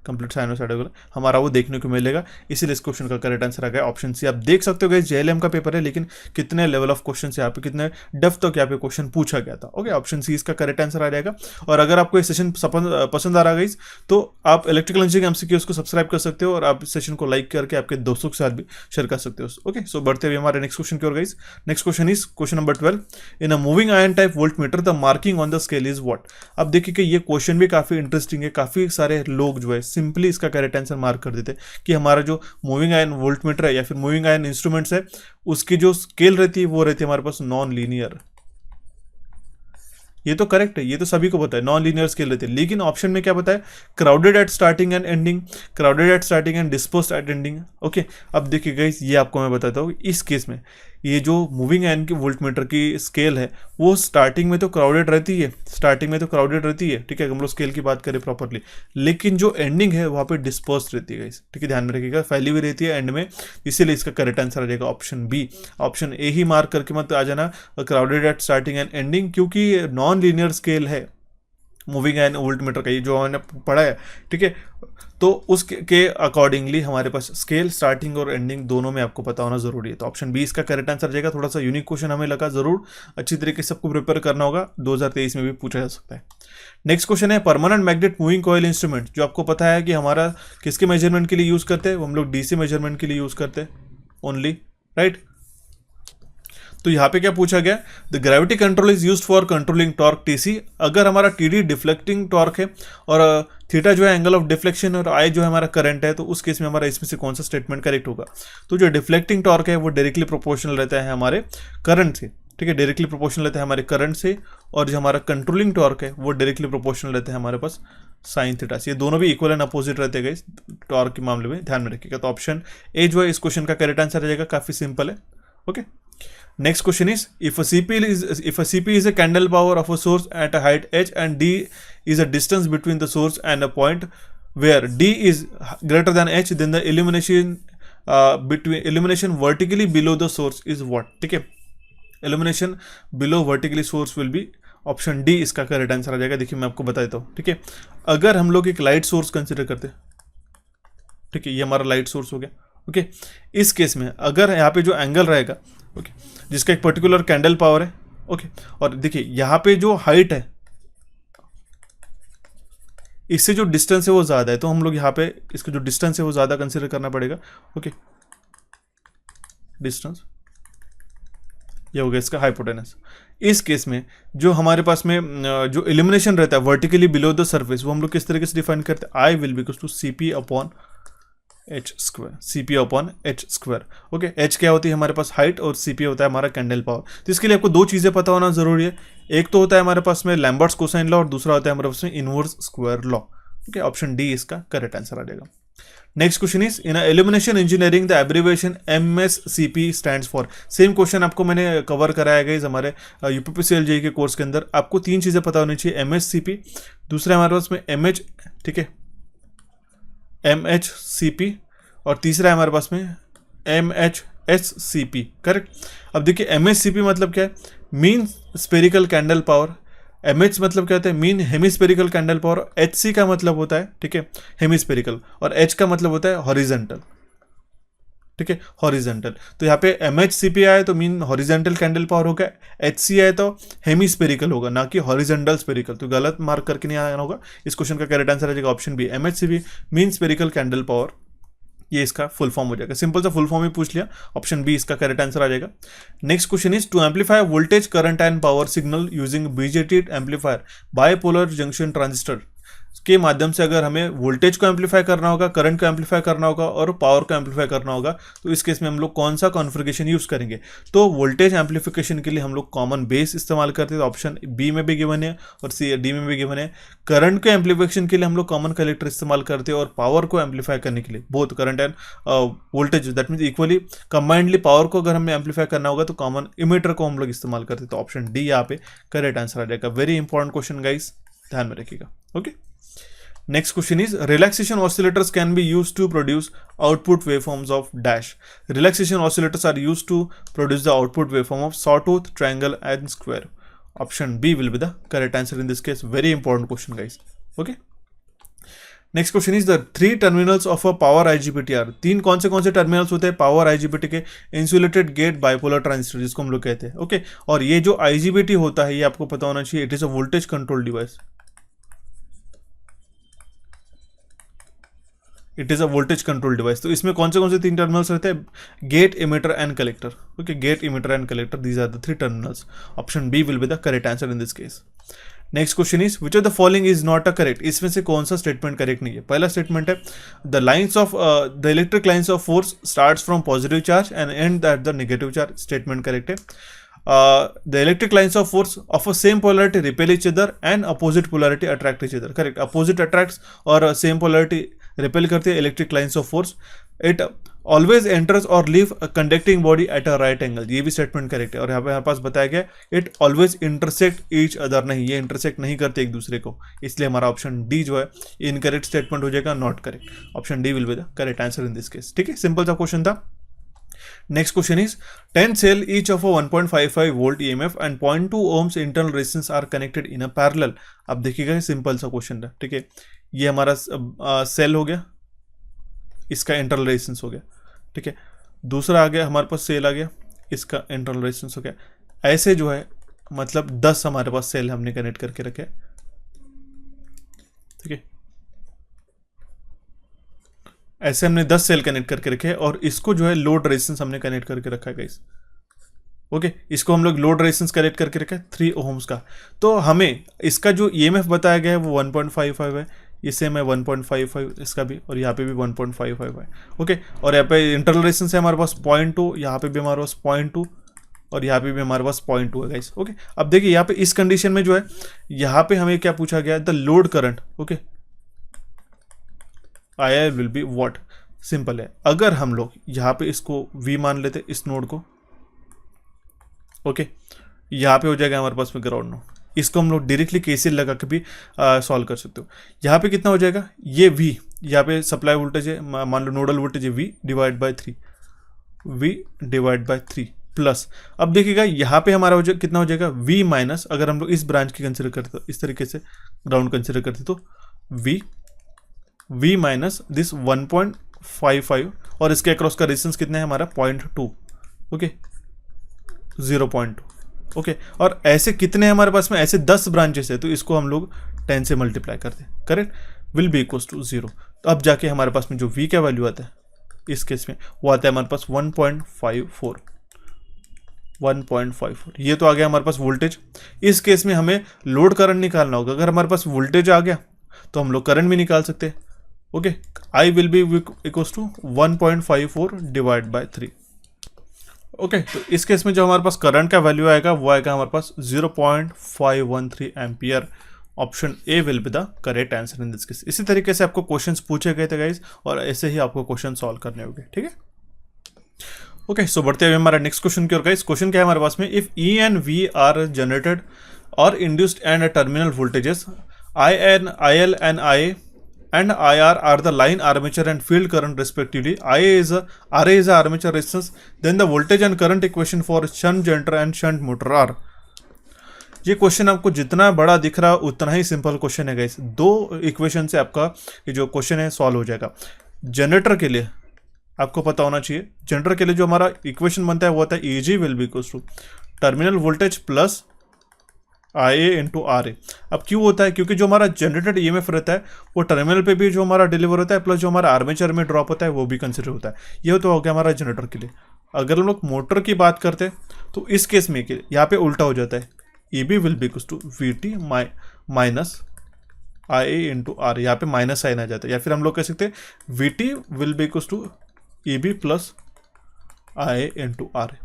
कंप्लीट साइनोसाइडल हमारा वो देखने को मिलेगा। इसीलिए इस क्वेश्चन का करेक्ट आंसर आ गया ऑप्शन सी। आप देख सकते हो गाइस JLM का पेपर है, लेकिन कितने लेवल ऑफ क्वेश्चन यहाँ पे, कितने डेप्थ तक यहाँ पे क्वेश्चन पूछा गया था। ओके, ऑप्शन सी इसका करेक्ट आंसर आ जाएगा। और अगर आपको ये सेशन पसंद आ रहा है तो आप इलेक्ट्रिकल इंजीनियरिंग MCQs को सब्सक्राइब कर सकते हो और आप इस सेशन को लाइक करके आपके दोस्तों के साथ भी शेयर कर सकते हो। ओके, सो बढ़ते हुए हमारे नेक्स्ट क्वेश्चन की ओर guys. Next question is question number 12। In a moving iron type voltmeter the marking on the scale is what. अब देखिए कि ये क्वेश्चन भी काफी इंटरेस्टिंग है। काफी सारे लोग जो है सिंपली इसका करेक्ट आंसर मार्क कर देते हैं कि हमारा जो मूविंग आयन वोल्ट मीटर है या फिर मूविंग आयन इंस्ट्रूमेंट्स है उसकी जो स्केल रहती है वो रहती है हमारे पास नॉन लीनियर। ये तो करेक्ट है, ये तो सभी को पता है, नॉन लीनियर स्केल रहती है। लेकिन ऑप्शन में क्या बताया, crowded at starting and ending, crowded at starting and dispersed at ending. Okay, अब देखिए गाइस ये आपको मैं बताता हूँ, इस केस में ये जो मूविंग आयन की वोल्ट मीटर की स्केल है वो स्टार्टिंग में तो क्राउडेड रहती है, ठीक है, हम लोग स्केल की बात करें प्रॉपरली, लेकिन जो एंडिंग है वहाँ पे डिस्पर्स्ड रहती है गाइस, ठीक है, ध्यान में रखिएगा, फैली हुई रहती है एंड में, इसीलिए इसका करेक्ट आंसर आ जाएगा ऑप्शन बी। ऑप्शन ए ही मार्क करके मत आ जाना crowded at starting and ending, क्योंकि नॉन लीनियर स्केल है मूविंग आयन वोल्ट मीटर का, ये जो हमने पढ़ा है, ठीक है, तो उसके अकॉर्डिंगली हमारे पास स्केल स्टार्टिंग और एंडिंग दोनों में आपको पता होना जरूरी है। तो ऑप्शन बी इसका करेक्ट आंसर जाएगा। थोड़ा सा यूनिक क्वेश्चन हमें लगा, जरूर अच्छी तरीके से सबको प्रिपेयर करना होगा, 2023 में भी पूछा जा सकता है। नेक्स्ट क्वेश्चन है permanent magnet moving coil instrument, जो आपको पता है कि हमारा किसके मेजरमेंट के लिए यूज करते हैं, हम लोग DC मेजरमेंट के लिए यूज करते हैं ओनली, राइट। तो यहाँ पे क्या पूछा गया, the gravity control is used for controlling torque TC. अगर हमारा टीडी डिफ्लेक्टिंग टॉर्क है और थीटा जो है एंगल ऑफ डिफ्लेक्शन और आई जो है हमारा करंट है, तो उस केस में हमारा इसमें से कौन सा स्टेटमेंट करेक्ट होगा। तो जो डिफ्लेक्टिंग टॉर्क है वो डायरेक्टली प्रोपोर्शनल रहता है हमारे करंट से, ठीक है, डायरेक्टली प्रोपोर्शनल रहता है हमारे करंट से, और जो हमारा कंट्रोलिंग टॉर्क है वो डायरेक्टली प्रोपोर्शनल रहता है हमारे पास साइन थीटा से। ये दोनों भी इक्वल एंड अपोजिट रहते हैं टॉर्क के मामले में, ध्यान में रखिएगा। तो ऑप्शन ए जो है इस क्वेश्चन का करेक्ट आंसर रहेगा, काफी सिंपल है। Okay, next question is if a CP is a candle power of a source at a height h and d is a distance between the source and a point where d is greater than h, then the illumination vertically below the source is what। ठीक है, illumination below vertically source will be option D इसका correct answer आ जाएगा। देखिए मैं आपको बता देता हूँ, ठीक है, अगर हम लोग एक लाइट सोर्स कंसिडर करते हैं, ठीक है, ये हमारा लाइट सोर्स हो गया। ओके, इस केस में अगर यहाँ पे जो एंगल रहेगा, ओके, जिसका एक पर्टिकुलर कैंडल पावर है, ओके, और देखिए यहाँ पे जो हाइट है इससे जो डिस्टेंस है वो ज़्यादा है, तो हम लोग यहाँ पे इसका जो डिस्टेंस है वो ज़्यादा कंसिडर करना पड़ेगा। ओके, डिस्टेंस ये हो गया इसका हाइपोटेनस। इस केस में जो हमारे पास में जो इल्यूमिनेशन रहता है वर्टिकली बिलो द सरफेस, वो हम लोग किस तरीके से डिफाइन करते हैं, I will be equals to CP upon h square, CP upon h square. Okay, h क्या होती है हमारे पास हाइट और CP होता है हमारा कैंडल पावर। तो इसके लिए आपको दो चीज़ें पता होना जरूरी है, एक तो होता है हमारे पास में लैम्बर्ट्स कोसाइन लॉ और दूसरा होता है हमारे पास में inverse square law. Okay, option D इसका करेक्ट आंसर आ जाएगा। Next question is in illumination engineering the abbreviation MSCP stands for. Same question आपको मैंने कवर कराया गया हमारे UPPCL JEE के कोर्स के अंदर। आपको तीन चीज़ें पता होनी चाहिए, MSCP, दूसरा हमारे पास में MH, ठीक है, MHCP, और तीसरा है हमारे पास में MHSCP, करेक्ट। अब देखिए MHCP मतलब क्या है, mean spherical candle power, MH मतलब क्या होता है, mean hemispherical candle power, HC का मतलब होता है, ठीक है, हेमिस्पेरिकल, और H का मतलब होता है हॉरिजेंटल, ठीक है, हॉरिजेंटल। तो यहाँ पे MHCP आए तो मीन हॉरिजेंटल कैंडल पावर होगा, HC आए तो हेमिस्पेरिकल होगा, ना कि हॉरिजेंटल स्पेरिकल। तो गलत मार्क करके नहीं आना होगा, इस क्वेश्चन का करेक्ट आंसर आ जाएगा option B, MHCP mean spherical candle power, ये इसका फुल फॉर्म हो जाएगा। सिंपल सा फुल फॉर्म ही पूछ लिया, ऑप्शन बी इसका करेक्ट आंसर आ जाएगा। Next question is to amplify voltage current and power signal using BJT amplifier bipolar junction transistor के माध्यम से अगर हमें वोल्टेज को एम्पलीफाई करना होगा, करंट को एम्पलीफाई करना होगा और पावर को एम्पलीफाई करना होगा, तो इस केस में हम लोग कौन सा कॉन्फ़िगरेशन यूज करेंगे। तो वोल्टेज एम्पलीफिकेशन के लिए हम लोग कॉमन बेस इस्तेमाल करते हैं, तो ऑप्शन बी में भी गिवन है और डी में भी गिवन है। करंट के एम्पलीफिकेशन के लिए हम लोग कॉमन कलेक्टर इस्तेमाल करते हैं, और पावर को एम्पलीफाई करने के लिए both current end voltage that means equally combinedly power को अगर हमें एम्पलीफाई करना होगा तो कॉमन इमीटर को हम लोग इस्तेमाल करते हैं। तो ऑप्शन डी यहाँ पे करेक्ट आंसर आ जाएगा। वेरी इंपॉर्टेंट क्वेश्चन गाइस, ध्यान में रखिएगा। Okay, next question is relaxation oscillators can be used to produce output waveforms of dash। relaxation oscillators are used to produce the output waveform of sawtooth, triangle and square। option B will be the correct answer in this case। very important question guys। okay, next question is the three terminals of a power IGBT are. तीन कौन से terminals होते हैं power IGBT के, insulated gate bipolar transistor जिसको हम लोग कहते हैं। ओके, और ये जो IGBT होता है ये आपको पता होना चाहिए, it is a voltage control device, it is a voltage control device. तो इसमें कौन से तीन टर्मिनल्स रहते हैं, gate, emitter and collector. Okay, gate, emitter and collector, these are the three terminals. Option B will be the correct answer in this case. Next question is which of the following is not a correct. इसमें से कौन सा statement correct नहीं है। पहला statement है the lines of the electric lines of force starts from positive charge and and at the negative charge. Statement correct है। The electric lines of force of a same polarity repel each other and opposite polarity attract each other। Correct, opposite attracts और same polarity repel करते हैं electric lines of force। It always enters or leave a conducting body at a right angle। ये भी statement correct है। और यहाँ पे हमारे पास बताया गया it always intersect each other, नहीं ये इंटरसेक्ट नहीं करते एक दूसरे को, इसलिए हमारा ऑप्शन डी जो है इनकरेक्ट स्टेटमेंट हो जाएगा, not correct. Option D will be the correct answer in this case. ठीक है, सिंपल सा क्वेश्चन था। Next question is 10 cell each of a 1.55 volt EMF and 0.2 ohms internal resistance are connected in a parallel। अब देखिएगा simple सा question था। ठीक है, ये हमारा सेल हो गया, इसका इंटरनल रेजिस्टेंस हो गया। ठीक है, दूसरा आ गया हमारे पास सेल आ गया, इसका इंटरनल रेजिस्टेंस हो गया। ऐसे जो है मतलब 10 हमारे पास सेल हमने कनेक्ट करके रखे। ठीक है, ऐसे हमने 10 सेल कनेक्ट करके रखे और इसको जो है लोड रेजिस्टेंस हमने कनेक्ट करके रखा है गाइस। ओके इसको हम लोग लोड रेजिस्टेंस कैलकुलेट करके रखा है 3 ओम्स का। तो हमें इसका जो ईएमएफ बताया गया है वो 1.55 है, इसे मैं 1.55 इसका भी, और यहाँ पे भी 1.55 है। ओके और यहाँ पे इंटरनल रेजिस्टेंस है हमारे पास 0.2, यहाँ पे भी हमारे पास 0.2 और यहाँ पे भी हमारे पास 0.2 है गाइस। ओके अब देखिए यहाँ पे इस कंडीशन में जो है यहाँ पे हमें क्या पूछा गया है, the load current. Okay I will be what, simple है। अगर हम लोग यहाँ पे इसको V मान लेते इस नोड को, ओके यहाँ पे हो जाएगा हमारे पास में ग्राउंड नोड। इसको हम लोग डायरेक्टली केसीएल लगा के भी सॉल्व कर सकते हो। यहाँ पे कितना हो जाएगा, ये V यहाँ पे सप्लाई वोल्टेज है, मान लो नोडल वोल्टेज है V डिवाइड बाय 3 प्लस, अब देखिएगा यहाँ पे हमारा कितना हो जाएगा V माइनस, अगर हम लोग इस ब्रांच की कंसिडर करते तो इस तरीके से ग्राउंड कंसिडर करते तो V माइनस दिस 1.55 और इसके अक्रॉस का रेजिस्टेंस कितना है हमारा 0.2, ओके 0.2। ओके और ऐसे कितने हैं हमारे पास में, ऐसे 10 ब्रांचेस है, तो इसको हम लोग 10 से मल्टीप्लाई करते हैं, correct, will be equals to 0। तो अब जाके हमारे पास में जो V का वैल्यू आता है इस केस में वो आता है हमारे पास 1.54, ये तो आ गया हमारे पास वोल्टेज। इस केस में हमें लोड करंट निकालना होगा। अगर हमारे पास वोल्टेज आ गया तो हम लोग करंट भी निकाल सकते हैं। Okay I will be equals to 1.54 divide by 3। Okay तो इस केस में जो हमारे पास करंट का वैल्यू आएगा वो आएगा हमारे पास 0.513 ampere. Option A will be the correct answer in this case. इसी तरीके से आपको क्वेश्चंस पूछे गए थे गाइस, और ऐसे ही आपको क्वेश्चन सॉल्व करने होंगे, ठीक है। ओके सो बढ़ते हुए हमारा नेक्स्ट क्वेश्चन की ओर गाइस। क्वेश्चन क्या है हमारे पास में, if E and V are generated और induced and terminal voltages IL and IA and IR are the line armature and field current respectively. RA is the armature resistance. Then the voltage and current equation for shunt generator and shunt motor are. ये question आपको जितना बड़ा दिख रहा है उतना ही simple question है guys. 2 equation से आपका ये जो क्वेश्चन है सॉल्व हो जाएगा। जनरेटर के लिए आपको पता होना चाहिए, जनरेटर के लिए जो हमारा इक्वेशन बनता है वो होता है EG will be equals to terminal voltage plus IA into RA। अब क्यों होता है, क्योंकि जो हमारा जनरेटेड EMF रहता है वो टर्मिनल पे भी जो हमारा डिलीवर होता है प्लस जो हमारा आर्मेचर में ड्रॉप होता है वो भी कंसिडर होता है। ये तो हो गया हमारा जनरेटर के लिए। अगर हम लोग मोटर की बात करते हैं तो इस केस में यहाँ पे उल्टा हो जाता है, EB will be equals to VT minus IA into RA। यहाँ पे माइनस साइन आ जाता है, या फिर हम लोग कह सकते हैं VT will be equals to EB plus IA into RA।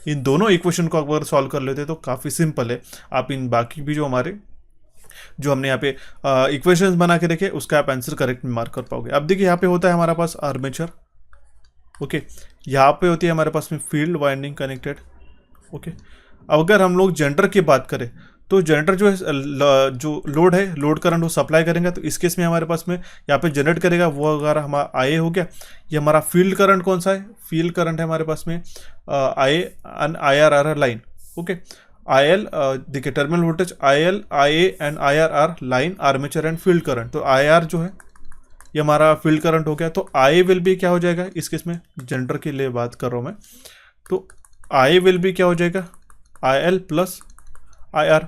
इन दोनों इक्वेशन को अगर सॉल्व कर लेते तो काफ़ी सिंपल है। आप इन बाकी भी जो हमने यहाँ पे इक्वेशंस बना के रखे उसका आप आंसर करेक्ट मार्क कर पाओगे। अब देखिए यहाँ पे होता है हमारा पास आर्मेचर, ओके यहाँ पे होती है हमारे पास में फील्ड वाइंडिंग कनेक्टेड। ओके अगर हम लोग जनरेटर की बात करें तो जनरेटर जो है जो लोड है, लोड करंट वो सप्लाई करेंगे, तो इस केस में हमारे पास में यहाँ पे जनरेट करेगा वो अगर हमारा IA हो गया। ये हमारा फील्ड करंट कौन सा है, फील्ड करंट है हमारे पास में IA and IR line. Okay IL देखिए terminal voltage IL IA and IR are line armature and field current, तो IR जो है ये हमारा फील्ड करंट हो गया। तो IA विल भी क्या हो जाएगा, इस केस में जनरेटर के लिए बात कर रहा हूँ मैं, तो IA विल भी क्या हो जाएगा IL plus IR।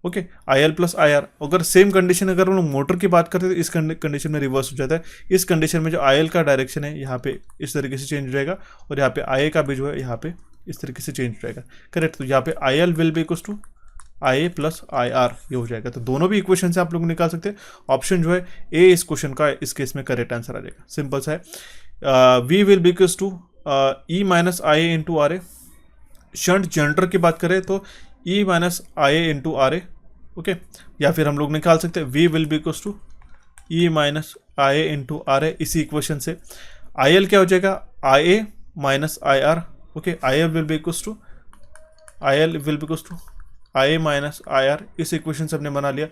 Okay IL plus IR। अगर सेम कंडीशन अगर हम लोग मोटर की बात करते हैं तो इस कंडीशन में रिवर्स हो जाता है। इस कंडीशन में जो IL का डायरेक्शन है यहाँ पे इस तरीके से चेंज हो जाएगा, और यहाँ पे IA का भी जो है यहाँ पे इस तरीके से चेंज हो जाएगा, करेक्ट। तो यहाँ पे IL will be equals to IA plus IR ये हो जाएगा। तो दोनों भी इक्वेशन से आप लोग निकाल सकते हैं। ऑप्शन जो है ए इस क्वेश्चन का इस केस में करेक्ट आंसर आ जाएगा, सिंपल सा है। V will be equals to E minus IA into RA। Shunt generator की बात करें तो E minus IA into RA, okay या फिर हम लोग निकाल सकते हैं V will be equals to E minus IA into RA। इसी इक्वेशन से IL क्या हो जाएगा IA minus IR। Okay IL will be equals to IA minus IR। इस इक्वेशन से हमने बना लिया।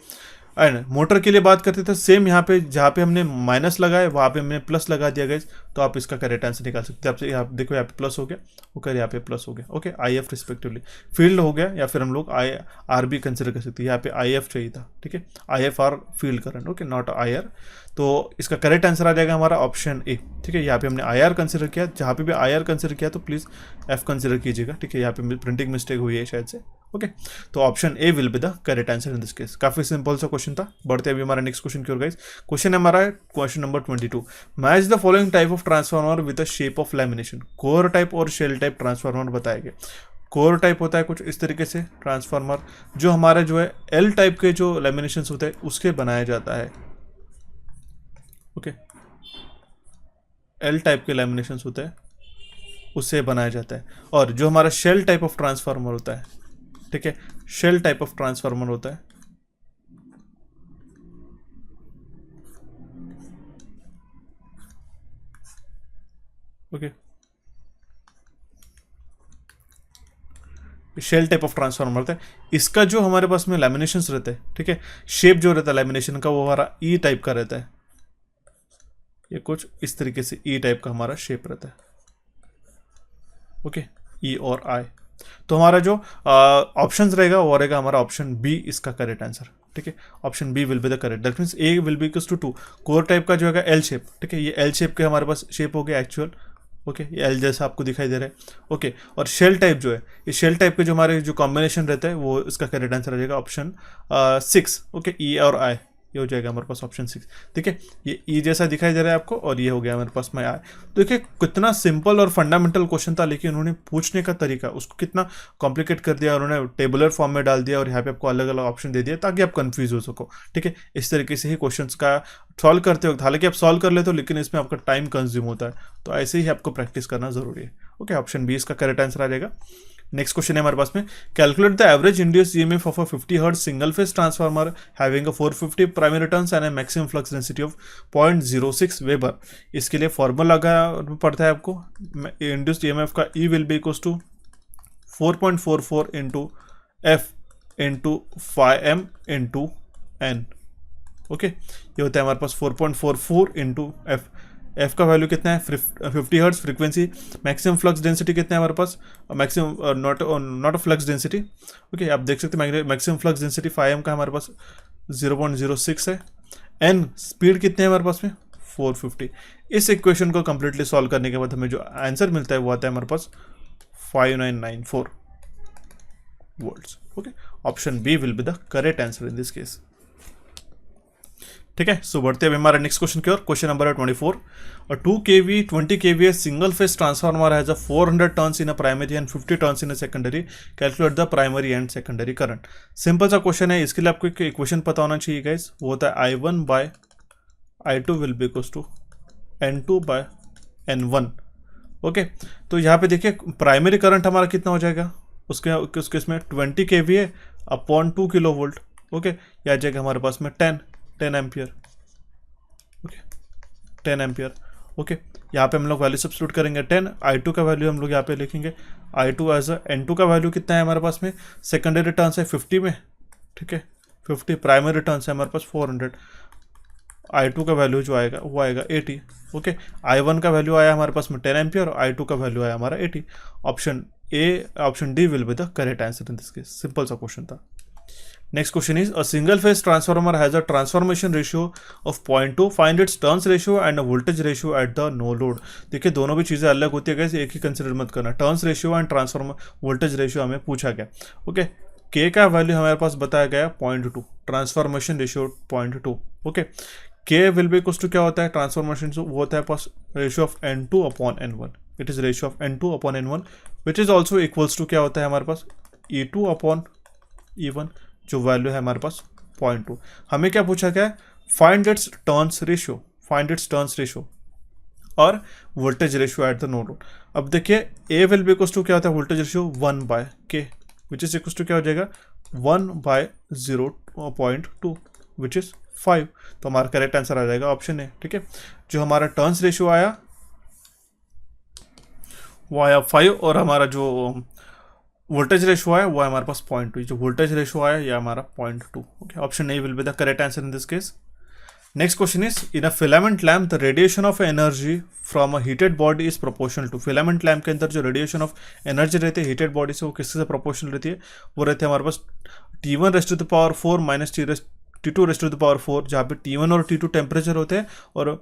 एंड मोटर के लिए बात करते थे सेम, यहाँ पे जहाँ पे हमने माइनस लगाया वहाँ पे हमने प्लस लगा दिया गया, तो आप इसका करेक्ट आंसर निकाल सकते हैं। आपसे यहाँ देखो यहाँ पे प्लस हो गया, ओके यहाँ पे प्लस हो गया, ओके IF रिस्पेक्टिवली फील्ड हो गया, या फिर हम लोग IR भी कंसिडर कर सकते हैं। यहाँ पे IF चाहिए था, ठीक है IF are field current, okay not IR। तो इसका करेक्ट आंसर आ जाएगा हमारा ऑप्शन ए, ठीक है। यहाँ पे हमने IR कंसिडर किया, जहाँ पे भी IR कंसिडर किया तो प्लीज़ F कंसिडर कीजिएगा, ठीक है। यहाँ पे प्रिंटिंग मिस्टेक हुई है शायद से, ओके। तो option A will be the correct answer in this case. काफी सिंपल सा क्वेश्चन था। बढ़ते अभी हमारा नेक्स्ट क्वेश्चन की ओर गाइस। क्वेश्चन हमारा है question number 22। Match the following type of transformer with the shape of lamination. Core type और शेल टाइप ट्रांसफार्मर बताया गया। कोर टाइप होता है कुछ इस तरीके से ट्रांसफार्मर, जो हमारे जो है एल टाइप के जो लैमिनेशंस होते हैं उसके बनाया जाता है। ओके, एल टाइप के लैमिनेशंस होते हैं उससे बनाया जाता है। और जो हमारा शेल टाइप ऑफ ट्रांसफार्मर होता है, ठीक है, शेल टाइप ऑफ ट्रांसफार्मर होता है, okay, shell type of transformer होता है। इसका जो हमारे पास में लैमिनेशंस रहते हैं, ठीक है, शेप जो रहता है लैमिनेशन का वो हमारा ई टाइप का रहता है। ये कुछ इस तरीके से ई टाइप का हमारा शेप रहता है। ओके, ई और आई। तो हमारा जो ऑप्शंस रहेगा वो रहेगा हमारा ऑप्शन बी इसका करेक्ट आंसर। ठीक है, option B will be the correct, that means A will be equals to 2। Core type का जो है एल शेप, ठीक है, ये एल शेप के हमारे पास शेप हो गया एक्चुअल। ओके, ये एल जैसा आपको दिखाई दे रहा है। ओके, और शेल टाइप जो है, ये शेल टाइप के जो हमारे जो कॉम्बिनेशन रहता है वो इसका करेक्ट आंसर आ जाएगा ऑप्शन 6। ओके, ई और आई, ये हो जाएगा हमारे पास ऑप्शन 6। ठीक है, ये ई जैसा दिखाई दे रहा है आपको और ये हो गया हमारे पास में आई। तो देखिए कितना सिंपल और फंडामेंटल क्वेश्चन था, लेकिन उन्होंने पूछने का तरीका उसको कितना कॉम्प्लिकेट कर दिया। उन्होंने टेबुलर फॉर्म में डाल दिया और यहाँ पे आपको अलग अलग ऑप्शन दे दिया ताकि आप कंफ्यूज हो सको। ठीक है, इस तरीके से ही क्वेश्चंस का सॉल्व करते वक्त, हालांकि आप सॉल्व कर लेते हो लेकिन इसमें आपका टाइम कंज्यूम होता है, तो ऐसे ही आपको प्रैक्टिस करना जरूरी है। ओके, ऑप्शन बी इसका करेक्ट आंसर आ जाएगा। नेक्स्ट क्वेश्चन है हमारे पास में, calculate the average induced EMF of a 50 hertz single phase transformer having a 450 primary turns and a maximum flux density of 0.06 weber. इसके लिए फॉर्मूला लगा पड़ता है आपको, इंड्यूस्ड ईएमएफ का E will be equals to 4.44 into F into 5m into N. Okay, ये होता है हमारे पास 4.44 इंटू एफ का वैल्यू कितना है 50 hertz frequency, maximum flux density कितना है हमारे पास, maximum not flux density. Okay, आप देख सकते हैं मैक्सिमम फ्लक्स डेंसिटी 5m का हमारे पास 0.06 है। एन स्पीड कितने है हमारे पास में 450। इस इक्वेशन को कंप्लीटली सॉल्व करने के बाद हमें जो आंसर मिलता है वो आता है हमारे पास 5994 volts. Okay, option B will be the correct answer in this case. ठीक है, सो बढ़ते हैं हमारा नेक्स्ट क्वेश्चन की ओर। क्वेश्चन नंबर है 24। 2 kV 20 kVA single phase transformer has a 400 turns in a primary and 50 turns in a secondary, calculate the primary and secondary current. Simple सा question है, इसके लिए आपको एक इक्वेशन पता होना चाहिए गाइस, वो होता है I1 by I2 will be equals to N2 by N1। Okay, तो यहाँ पे देखिए प्राइमरी करंट हमारा कितना हो जाएगा, उसके इसमें 20 kVA upon 2 kilo volt. Okay, यह आ जाएगा हमारे पास में 10 एम्पियर। Okay, 10 ampere. ओके, यहाँ पे हम लोग वैल्यू सब्स्टिट्यूट करेंगे 10। I2 का वैल्यू हम लोग यहाँ पे लिखेंगे I2 एज अ N2 का वैल्यू कितना है हमारे पास में, सेकेंडरी टर्न्स है 50 में, ठीक है 50, प्राइमरी टर्न्स है हमारे पास 400। I2 का वैल्यू जो आएगा वो आएगा 80। ओके, I1 का वैल्यू आया हमारे पास में 10 एम्पियर और I2 का वैल्यू आया हमारा 80। Option D will be the correct answer in this case. Simple सा क्वेश्चन था। Next question is, a single phase transformer has a transformation ratio of 0.2, find its turns ratio and a voltage ratio at the no load। देखिए दोनों भी चीज़ें अलग होती है, कैसे एक ही कंसिडर मत करना। Turns ratio and transformer voltage ratio हमें पूछा गया। ओके, के का वैल्यू हमारे पास बताया गया 0.2, transformation ratio 0.2। Okay, K will be equals to क्या होता है ट्रांसफॉर्मेशन, वो होता है पास ratio of N2 upon N1। It is ratio of N2 upon N1 which is also equals to क्या होता है हमारे पास E2 अपॉन E1, जो वैल्यू है हमारे पास 0.2। हमें क्या पूछा गया है, find its turns ratio, find its turns ratio और voltage ratio at the no load. अब देखिए A will be equals to क्या होता है वोल्टेज रेशियो 1 बाय के, विच इज इक्वल्स टू क्या हो जाएगा 1 बाय 0.2 विच इज 5। तो हमारा करेक्ट आंसर आ जाएगा ऑप्शन ए। ठीक है, जो हमारा टर्न्स रेशियो आया वो आया 5 और हमारा जो वोल्टेज रेशियो आया वो है हमारे पास 0.2। जो वोल्टेज रेशियो आया ये हमारा 0.2। Okay, option A will be the correct answer in this case. Next question is, in a filament lamp the radiation of energy from a heated body is proportional to. Filament lamp के अंदर जो radiation of energy रहती है heated body से वो किससे proportional रहती है, वो रहती है हमारे पास T1 raise to the power 4 minus T2 raise to the power 4, जहाँ पे T1 और T2 टेम्परेचर होते हैं और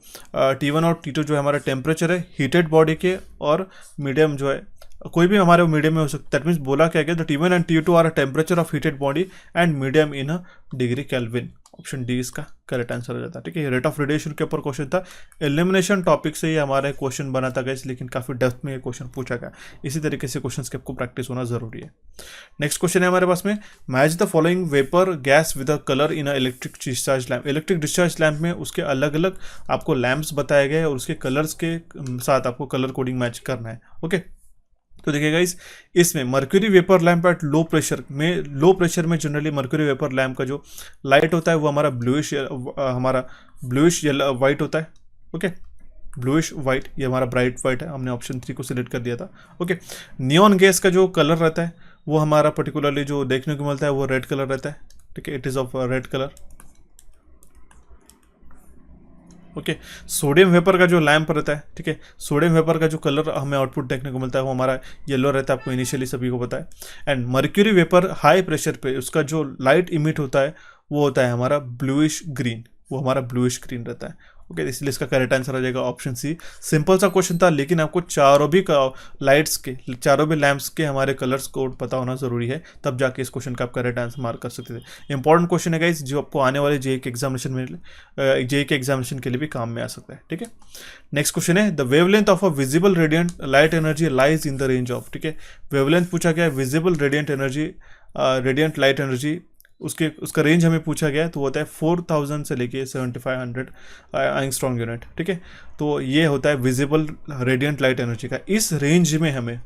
T1 और T2 जो है हमारा टेम्परेचर है हीटेड बॉडी के, और मीडियम जो है कोई भी हमारे मीडियम में हो सकता है। दैट मीन्स बोला क्या गया, the T1 and T2 are a temperature of heated body and medium in a degree Kelvin. Option D इसका करेक्ट आंसर हो जाता है। ठीक है, रेट ऑफ रेडिएशन के ऊपर क्वेश्चन था, एलिमिनेशन टॉपिक से ये हमारा क्वेश्चन बना था गाइस, लेकिन काफ़ी डेप्थ में ये क्वेश्चन पूछा गया। इसी तरीके से क्वेश्चन के आपको प्रैक्टिस होना जरूरी है। नेक्स्ट क्वेश्चन है हमारे पास में, match the following vapour gas with a colour in a electric discharge lamp. Electric discharge lamp में उसके अलग अलग आपको लैम्प्स बताए गए और उसके कलर्स के साथ आपको कलर कोडिंग मैच करना है। ओके, तो देखिएगा इसमें mercury vapour lamp at low pressure में जनरली मर्क्यूरी वेपर लैम्प का जो लाइट होता है वो हमारा ब्लूइश वाइट होता है। ओके, ब्लूइश वाइट, ये हमारा ब्राइट वाइट है, हमने ऑप्शन 3 को सिलेक्ट कर दिया था। ओके, नियॉन गैस का जो कलर रहता है वो हमारा पर्टिकुलरली जो देखने को मिलता है वो रेड कलर रहता है। ठीक है, it is of red colour. Okay, sodium vapour का जो लैंप रहता है, ठीक है, सोडियम वेपर का जो कलर हमें आउटपुट देखने को मिलता है वो हमारा येलो रहता है, आपको इनिशियली सभी को पता है। And mercury vapour high pressure पे उसका जो लाइट इमिट होता है वो होता है हमारा ब्लूइश ग्रीन, वो हमारा ब्लूइश ग्रीन रहता है। ओके, इसलिए इसका करेक्ट आंसर आ जाएगा ऑप्शन सी। सिंपल सा क्वेश्चन था, लेकिन आपको चारों भी लाइट्स के, चारों भी लैंप्स के हमारे कलर्स कोड पता होना जरूरी है, तब जाके इस क्वेश्चन का आप करेक्ट आंसर मार्क कर सकते थे। इंपॉर्टेंट क्वेश्चन है गाइस, जो आपको आने वाले जेईई के एग्जामिनेशन के लिए भी काम में आ सकता है। ठीक है, नेक्स्ट क्वेश्चन है, the wavelength of a visible radiant light energy lies in the range of. ठीक है, वेवलेंथ पूछा गया है, visible radiant energy, radiant light energy, उसका रेंज हमें पूछा गया है, तो होता है 4000 से लेके 7500 एंगस्ट्रॉम यूनिट। ठीक है, तो ये होता है विजिबल रेडिएंट लाइट एनर्जी का, इस रेंज में हमें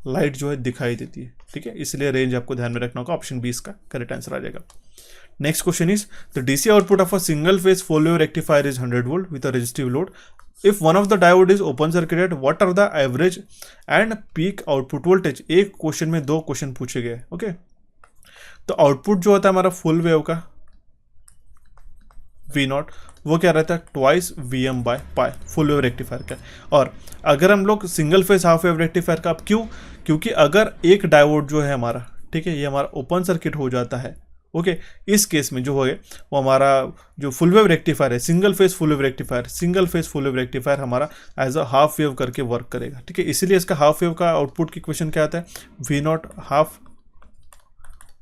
लाइट जो है दिखाई देती है। ठीक है, इसलिए रेंज आपको ध्यान में रखना होगा, ऑप्शन बी इसका करेक्ट आंसर आ जाएगा। Next question is, the DC output of a single phase full wave rectifier is 100 volt with a resistive load. If one of the diode is open circuited, what are the average and peak output voltage. एक question में 2 question पूछे गए। Okay, तो output जो होता है हमारा full wave का V0, वो क्या रहता है twice VM by pi, full wave rectifier का। और अगर हम लोग single phase half wave rectifier का, अब क्यों, क्योंकि अगर एक डायोड जो है हमारा, ठीक है, ये हमारा ओपन सर्किट हो जाता है। ओके, इस केस में जो हो वो हमारा जो फुल वेव रेक्टिफायर है, single phase full wave rectifier हमारा एज अ हाफ वेव करके वर्क करेगा। ठीक है, इसीलिए इसका हाफ वेव का आउटपुट की क्वेश्चन क्या आता है, V0 हाफ,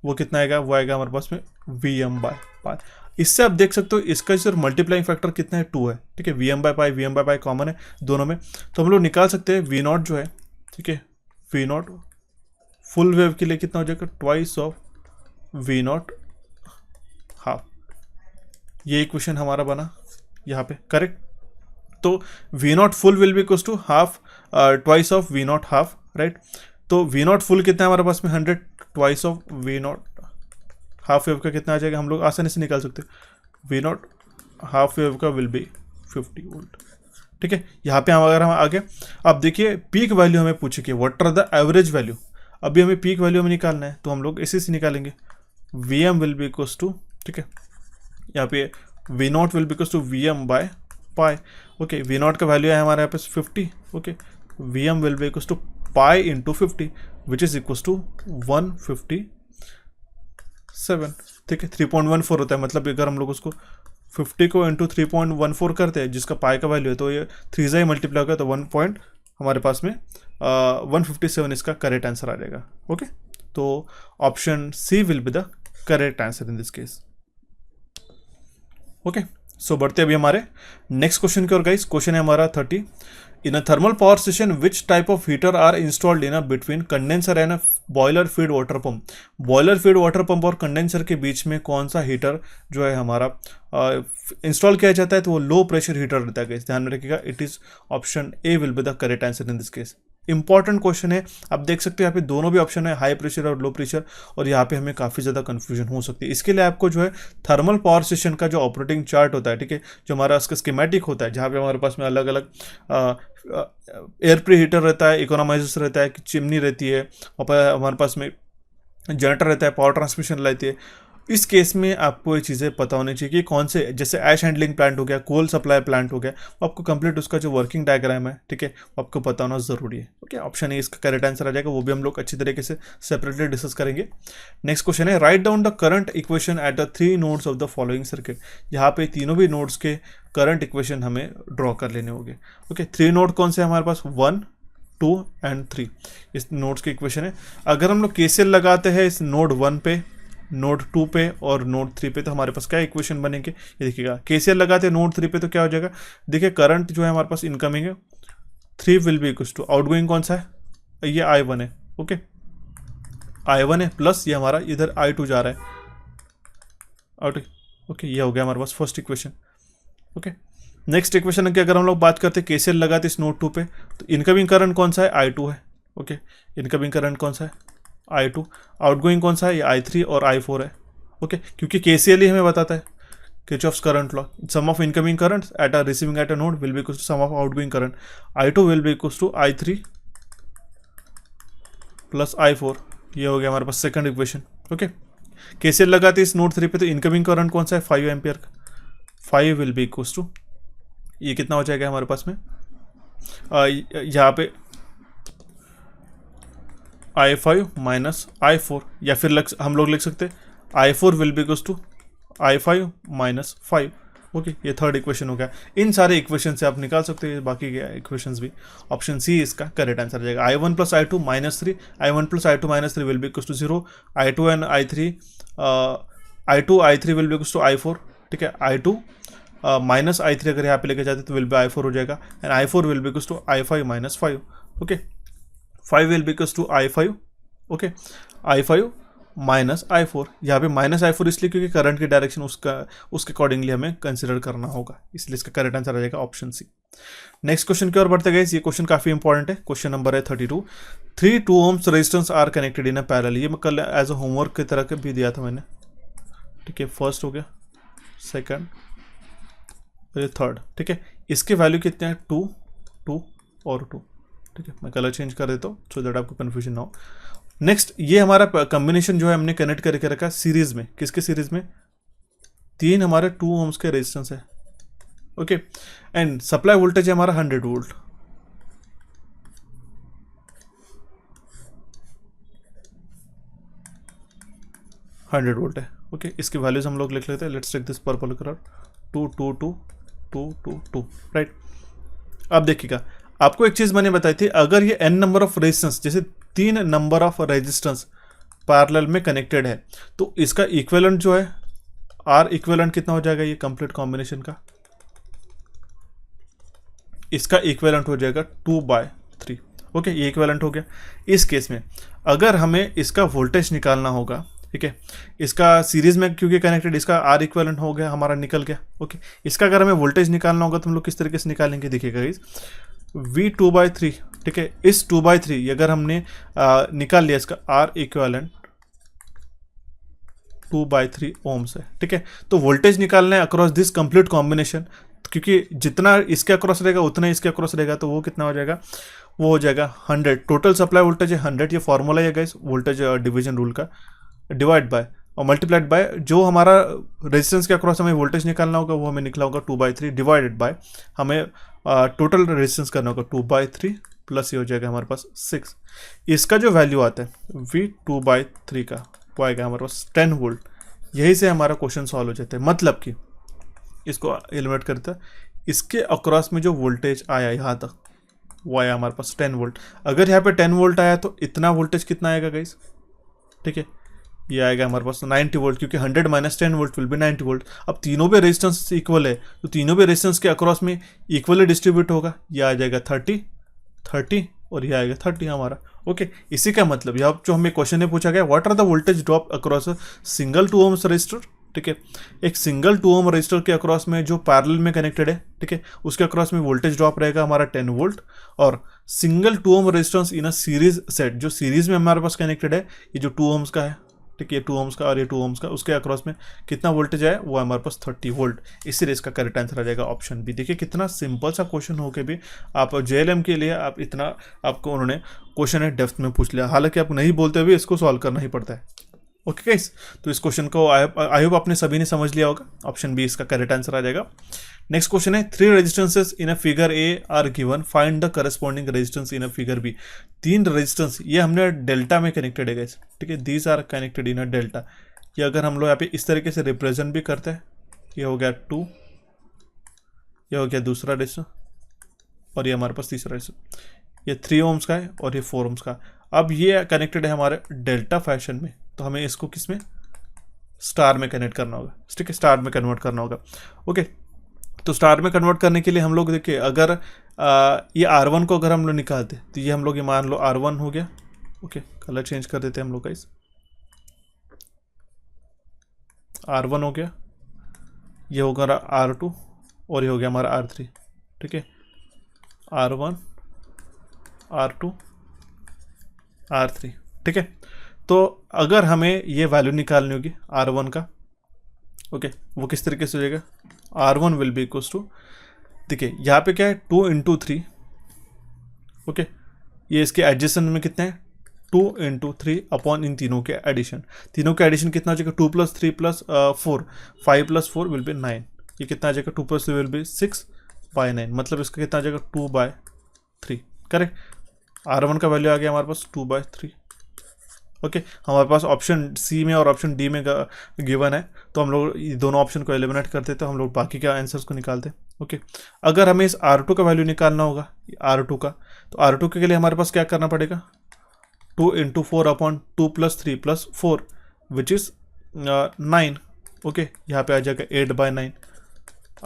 वो कितना आएगा, वो आएगा हमारे पास में VM बाय पाई। इससे आप देख सकते हो इसका सिर्फ मल्टीप्लाइंग फैक्टर कितना है, 2 है। ठीक है, VM बाय पाई कॉमन है दोनों में, तो हम लोग निकाल सकते हैं V0 जो है, ठीक है, V0 फुल वेव के लिए कितना हो जाएगा, ट्वाइस ऑफ V0 हाफ। ये इक्वेशन हमारा बना यहाँ पे, करेक्ट। तो V0 full will be equals to half, twice of V0 half, right. तो V0 फुल कितना है हमारे पास में 100, twice of V0 half wave का कितना आ जाएगा, हम लोग आसानी से निकाल सकते हैं। V0 हाफ वेव का विल बी 50 वोल्ट। ठीक है, यहाँ पे अगर हम आगे, अब देखिए पीक वैल्यू हमें पूछे कि what are the average value. अभी हमें पीक वैल्यू में निकालना है, तो हम लोग इसी से निकालेंगे। VM will be equals to, ठीक है, यहाँ पे V0 will be equals to VM by pi. Okay, V0 का वैल्यू है हमारे यहाँ पे 50। Okay, VM will be equals to pi into 50 which is equals to 157। ठीक है, 3.14 होता है, मतलब अगर हम लोग उसको 50 को इंटू 3.14 करते हैं, जिसका पाई का वैल्यू है, तो ये 3 से मल्टीप्लाई होगा, तो 1 पॉइंट हमारे पास में 157 इसका करेक्ट आंसर आ जाएगा। ओके, तो option C will be the correct answer in this case. Okay, so बढ़ते अभी हमारे नेक्स्ट क्वेश्चन की ओर गाइस। क्वेश्चन है हमारा 30, in a thermal power station which type of heater are installed in a between condenser and a boiler feed water pump. Boiler feed water pump और condenser के बीच में कौन सा हीटर जो है हमारा इंस्टॉल किया जाता है, तो वो लो प्रेशर हीटर रहता है गाइस, ध्यान में रखिएगा। It is option A will be the correct answer in this case. Important question है, आप देख सकते हैं यहाँ पे दोनों भी ऑप्शन है, हाई प्रेशर और लो प्रेशर, और यहाँ पे हमें काफ़ी ज़्यादा कंफ्यूजन हो सकती है। इसके लिए आपको जो है थर्मल पावर स्टेशन का जो ऑपरेटिंग चार्ट होता है, ठीक है, जो हमारा उसका स्कीमेटिक होता है, जहाँ पे हमारे पास में अलग अलग एयर प्री हीटर रहता है, इकोनोमाइजर रहता है, चिमनी रहती है, और हमारे पास में जनरेटर रहता है, पावर ट्रांसमिशन रहती है। इस केस में आपको ये चीज़ें पता होनी चाहिए कि कौन से, जैसे ऐश हैंडलिंग प्लांट हो गया, कोल सप्लाई प्लांट हो गया, वो आपको कंप्लीट उसका जो वर्किंग डायग्राम है, ठीक है, वो आपको पता होना ज़रूरी है। ओके, ऑप्शन ए इसका करेक्ट आंसर आ जाएगा, वो भी हम लोग अच्छी तरीके से सेपरेटली डिस्कस करेंगे। नेक्स्ट क्वेश्चन है, write down the current equation at the 3 nodes of the following circuit. यहाँ पे तीनों भी नोड्स के करंट इक्वेशन हमें ड्रॉ कर लेने होंगे। ओके, 3 नोड कौन से हमारे पास, 1, 2 एंड 3 इस नोड्स के इक्वेशन है। अगर हम लोग KCL लगाते हैं इस नोड 1 पे, नोड 2 पे और नोड 3 पे, तो हमारे पास क्या इक्वेशन बनेंगे ये देखिएगा। केसीएल लगाते हैं नोड 3 पे तो क्या हो जाएगा, देखिए करंट जो है हमारे पास इनकमिंग है 3 will be equal to outgoing कौन सा है, ये I1 है। ओके, I1 है प्लस ये हमारा इधर I2 जा रहा है आउट। ओके, ये हो गया हमारे पास first equation. Okay, next equation की अगर हम लोग बात करते हैं केसीएल लगाते इस नोड 2 पे, तो इनकमिंग करंट कौन सा है, I2 है। ओके, इनकमिंग करंट कौन सा है, I2। आउटगोइंग कौन सा है, ये I3 और I4 है। ओके, क्योंकि केसीएल ही हमें बताता है Kirchhoff's current law, sum of incoming current at a receiving at a node will be equal to sum of outgoing current, I2 will be equal to I3 plus I4। ये हो गया हमारे पास second equation. Okay, KCL लगाते इस node 3 पे, तो incoming current कौन सा है, 5 एम्पियर का, 5 विल बी इक्वल टू, ये कितना हो जाएगा हमारे पास में, यहाँ पे I5 माइनस I4, या फिर हम लोग लिख सकते हैं I4 will be equal to I5 minus 5। Okay, ये थर्ड इक्वेशन हो गया। इन सारे इक्वेशन से आप निकाल सकते हैं बाकी के इक्वेशंस भी। ऑप्शन सी इसका करेक्ट आंसर हो जाएगा। I1 plus I2 minus 3, I1 plus I2 minus 3 will be equal to 0, I2 and I3 I2 I3 will be equal to I4। ठीक है, I2 माइनस I3 अगर यहाँ पे लेके जाते तो विल बी I4 हो जाएगा, and I4 will be equal to I5 minus 5। Okay, 5 will be equal to I5। Okay, I5 minus I4, यहाँ पे माइनस I4 इसलिए क्योंकि करंट की डायरेक्शन उसके अकॉर्डिंगली हमें कंसिडर करना होगा, इसलिए इसका करेक्ट आंसर आ जाएगा ऑप्शन सी। नेक्स्ट क्वेश्चन की ओर बढ़ते गए, ये क्वेश्चन काफी इंपॉर्टेंट है। क्वेश्चन नंबर है 32, 3 2 ohms resistance R connected in a parallel. ये मैं कल एज अ होमवर्क की तरह भी दिया था मैंने। ठीक है, फर्स्ट हो गया, सेकंड और ये थर्ड। ठीक है, इसके वैल्यू कितने हैं, 2 2 और 2। ठीक है, मैं कलर चेंज कर देता हूँ सो दैट आपको कन्फ्यूजन ना हो। नेक्स्ट, ये हमारा कॉम्बिनेशन जो है हमने कनेक्ट करके रखा है सीरीज में। किसके सीरीज में, 3 हमारे 2 ohms के रेजिस्टेंस है। ओके, एंड सप्लाई वोल्टेज है हमारा 100 वोल्ट। है। ओके, इसकी वैल्यूज हम लोग लिख लेते हैं। Let's take this purple colour, 2 2 2 2 2 2। Right, अब देखिएगा, आपको एक चीज मैंने बताई थी, अगर ये n नंबर ऑफ रेजिस्टेंस, जैसे 3 नंबर ऑफ रेजिस्टेंस पैरेलल में कनेक्टेड है, तो इसका इक्विवेलेंट जो है R इक्विवेलेंट कितना हो जाएगा, ये कंप्लीट कॉम्बिनेशन का, इसका इक्विवेलेंट हो जाएगा 2/3। ओके, ये इक्विवेलेंट हो गया। इस केस में अगर हमें इसका वोल्टेज निकालना होगा, ठीक है, इसका सीरीज में क्योंकि कनेक्टेड, इसका R इक्विवेलेंट हो गया हमारा, निकल गया। ओके, इसका अगर हमें वोल्टेज निकालना होगा तो हम लोग किस तरीके से निकालेंगे, देखिएगा गाइस, V2/3। ठीक है, इस 2/3 अगर हमने निकाल लिया, इसका R इक्विवेलेंट 2/3 ohms है। ठीक है, तो वोल्टेज निकालना है अक्रॉस दिस कंप्लीट कॉम्बिनेशन, क्योंकि जितना इसके अक्रॉस रहेगा उतना इसके अक्रॉस रहेगा, तो वो कितना हो जाएगा, वो हो जाएगा 100। टोटल सप्लाई वोल्टेज है 100, ये फॉर्मूला है गाइस वोल्टेज डिवीजन रूल का, डिवाइड बाय और मल्टीप्लाइड बाय जो हमारा रेजिस्टेंस के अक्रॉस हमें वोल्टेज निकालना होगा, वो हमें निकला होगा 2/3, डिवाइडेड बाय हमें टोटल रेजिस्टेंस करना होगा 2/3 प्लस ये हो जाएगा हमारे पास 6। इसका जो वैल्यू आता है V2/3 का, वो आएगा हमारे पास 10 वोल्ट। यही से हमारा क्वेश्चन सॉल्व हो जाता है। मतलब कि इसको एलिमिनेट करता है, इसके अक्रॉस में जो वोल्टेज आया यहाँ तक, वो आया हमारे पास 10 वोल्ट। अगर यहाँ पे 10 वोल्ट आया तो इतना वोल्टेज कितना आएगा गाइस, ठीक है, ये आएगा हमारे पास 90 वोल्ट, क्योंकि 100 minus 10 volt will be 90 volt. अब तीनों भी रेजिस्टेंस इक्वल है, तो तीनों भी रेजिस्टेंस के अक्रॉस में इक्वली डिस्ट्रीब्यूट होगा। ये आ जाएगा 30 30 और ये आएगा 30 हमारा। ओके, इसी का मतलब यहाँ जो हमें क्वेश्चन में पूछा गया, what are the voltage drop across single 2 ohms resistor. ठीक है, एक सिंगल 2 ohm रजिस्टर के अक्रॉस में जो पैरेलल में कनेक्टेड है, ठीक है, उसके अक्रॉस में वोल्टेज ड्रॉप रहेगा हमारा 10 वोल्ट। और single 2 ohm resistance in a series set, जो सीरीज में हमारे पास कनेक्टेड है, ये जो 2 ohms का है, ठीक है, ये 2 ohms का और ये 2 ohms का, उसके अक्रॉस में कितना वोल्टेज है, वो हमारे पास 30 वोल्ट। इसलिए इसका करेक्ट आंसर आ जाएगा ऑप्शन बी। देखिए कितना सिंपल सा क्वेश्चन हो के भी आप जेएलएम के लिए आप इतना आपको उन्होंने क्वेश्चन है डेप्थ में पूछ लिया, हालांकि आप नहीं बोलते हुए इसको सॉल्व करना ही पड़ता है। ओके गाइस, तो इस क्वेश्चन को आई होप आपने सभी ने समझ लिया होगा। ऑप्शन बी इसका करेक्ट आंसर आ जाएगा। नेक्स्ट क्वेश्चन है, 3 resistances in a figure A are given, find the corresponding resistance in a figure B. 3 resistance, ये हमने डेल्टा में कनेक्टेड है गाइस, ठीक है, these are connected in a delta. ये अगर हम लोग यहाँ पे इस तरीके से रिप्रेजेंट भी करते हैं, ये हो गया 2, ये हो गया दूसरा रेजिस्टेंस और ये हमारे पास तीसरा रेजिस्टेंस। ये 3 ohms का है और ये 4 ohms का। अब ये कनेक्टेड है हमारे डेल्टा फैशन में, तो हमें इसको किस में, स्टार में कन्वर्ट करना होगा, ठीक है, स्टार में कन्वर्ट करना होगा। ओके, तो स्टार में कन्वर्ट करने के लिए हम लोग देखिए, अगर ये R1 को अगर हम लोग निकालते तो ये हम लोग, ये मान लो R1 हो गया। ओके, कलर चेंज कर देते हैं हम लोग गाइस, R1 हो गया, ये होगा R2 और ये हो गया हमारा R3, ठीक है, R1 R2 R3, ठीक है। तो अगर हमें ये वैल्यू निकालनी होगी R1 का, ओके, वो किस तरीके से हो जाएगा, R1 will be equals to, देखिए यहाँ पे क्या है 2 इंटू 3, ओके, ये इसके एडजेसेंट में कितने हैं 2 इंटू 3 अपॉन इन तीनों के एडिशन, तीनों के एडिशन कितना हो जाएगा 2 + 3 + 4, 5 + 4 विल बी 9, ये कितना आ जाएगा 2 + 3 विल बी 6/9, मतलब इसका कितना आ जाएगा 2/3, करेक्ट। R1 का वैल्यू आ गया हमारे पास 2/3। ओके, हमारे पास ऑप्शन सी में और ऑप्शन डी में गिवन है, तो हम लोग ये दोनों ऑप्शन को एलिमिनेट करते तो हम लोग बाकी के आंसर्स को निकालते। ओके, अगर हमें इस R2 का वैल्यू निकालना होगा, R2 का, तो R2 के लिए हमारे पास क्या करना पड़ेगा 2 into 4 upon 2 + 3 + 4 which is 9। Okay, यहाँ पे आ जाएगा 8/9,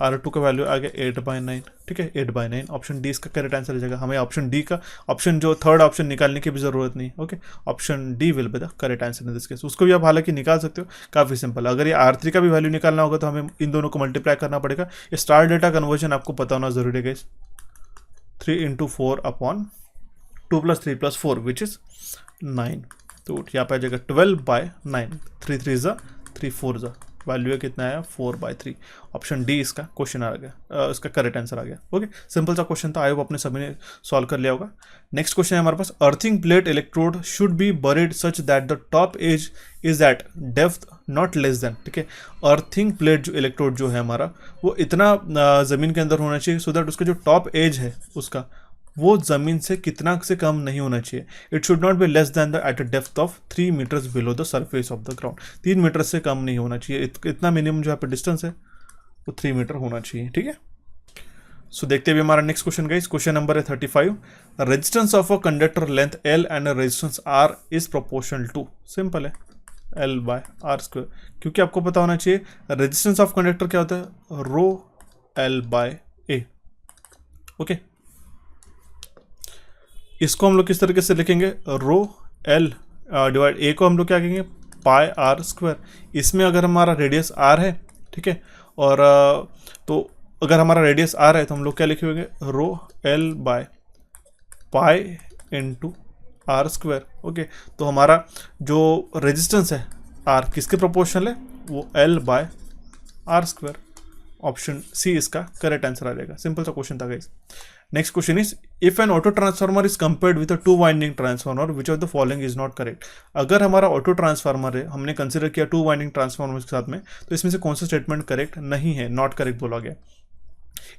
R2 का वैल्यू आ गया 8/9, ठीक है, 8/9, ऑप्शन डी इसका करेक्ट आंसर हो जाएगा। हमें ऑप्शन डी का, ऑप्शन जो थर्ड ऑप्शन निकालने की भी ज़रूरत नहीं। Okay, option D will be the correct answer in this case. उसको भी आप हालांकि निकाल सकते हो, काफ़ी सिंपल। अगर ये R3 का भी वैल्यू निकालना होगा तो हमें इन दोनों को मल्टीप्लाई करना पड़ेगा। ये स्टार डेटा कन्वर्जन आपको पता होना जरूरी है। 3 इंटू 4 अपॉन 2 + 3 + 4 विच इज़ 9, तो यहाँ पे आ जाएगा 12/9, 3 3 ज़ा 3 4 ज़ा, वैल्यू कितना आया 4/3, ऑप्शन डी इसका क्वेश्चन आ गया, इसका करेक्ट आंसर आ गया। ओके, सिंपल सा क्वेश्चन था, आई होप आपने सभी ने सॉल्व कर लिया होगा। नेक्स्ट क्वेश्चन है हमारे पास, earthing plate electrode should be buried such that the top edge is at depth not less than, ठीक है, अर्थिंग प्लेट जो इलेक्ट्रोड जो है हमारा, वो इतना ज़मीन के अंदर होना चाहिए सो दैट उसका जो टॉप एज है उसका, वो ज़मीन से कितना से कम नहीं होना चाहिए। It should not be less than the at a depth of 3 metres below the surface of the ground, 3 metre से कम नहीं होना चाहिए। इतना मिनिमम जो यहाँ पे डिस्टेंस है वो 3 मीटर होना चाहिए, ठीक है। सो देखते हुए हमारा next question guys, question number है 35, resistance of a conductor length L and resistance R is proportional to, simple है L/R², क्योंकि आपको पता होना चाहिए रेजिस्टेंस ऑफ कंडक्टर क्या होता है ρL/A। ओके, इसको हम लोग किस तरीके से लिखेंगे, ρL डिवाइड A को हम लोग क्या कहेंगे πr²। इसमें अगर हमारा रेडियस R है, ठीक है, और तो अगर हमारा रेडियस R है तो हम लोग क्या लिखेंगे ρL/π × R²। ओके, तो हमारा जो रेजिस्टेंस है R किसके प्रोपोर्शनल है, वो L/R²। ऑप्शन सी इसका करेक्ट आंसर आ जाएगा। सिंपल सा क्वेश्चन था guys. Next question is, if N auto transformer is compared with a 2 winding transformer which of the following is not correct. अगर हमारा ऑटो ट्रांसफार्मर है, हमने कंसिडर किया 2 वाइंडिंग ट्रांसफार्मर के साथ में, तो इसमें से कौन सा स्टेटमेंट करेक्ट नहीं है, नॉट करेक्ट बोला गया।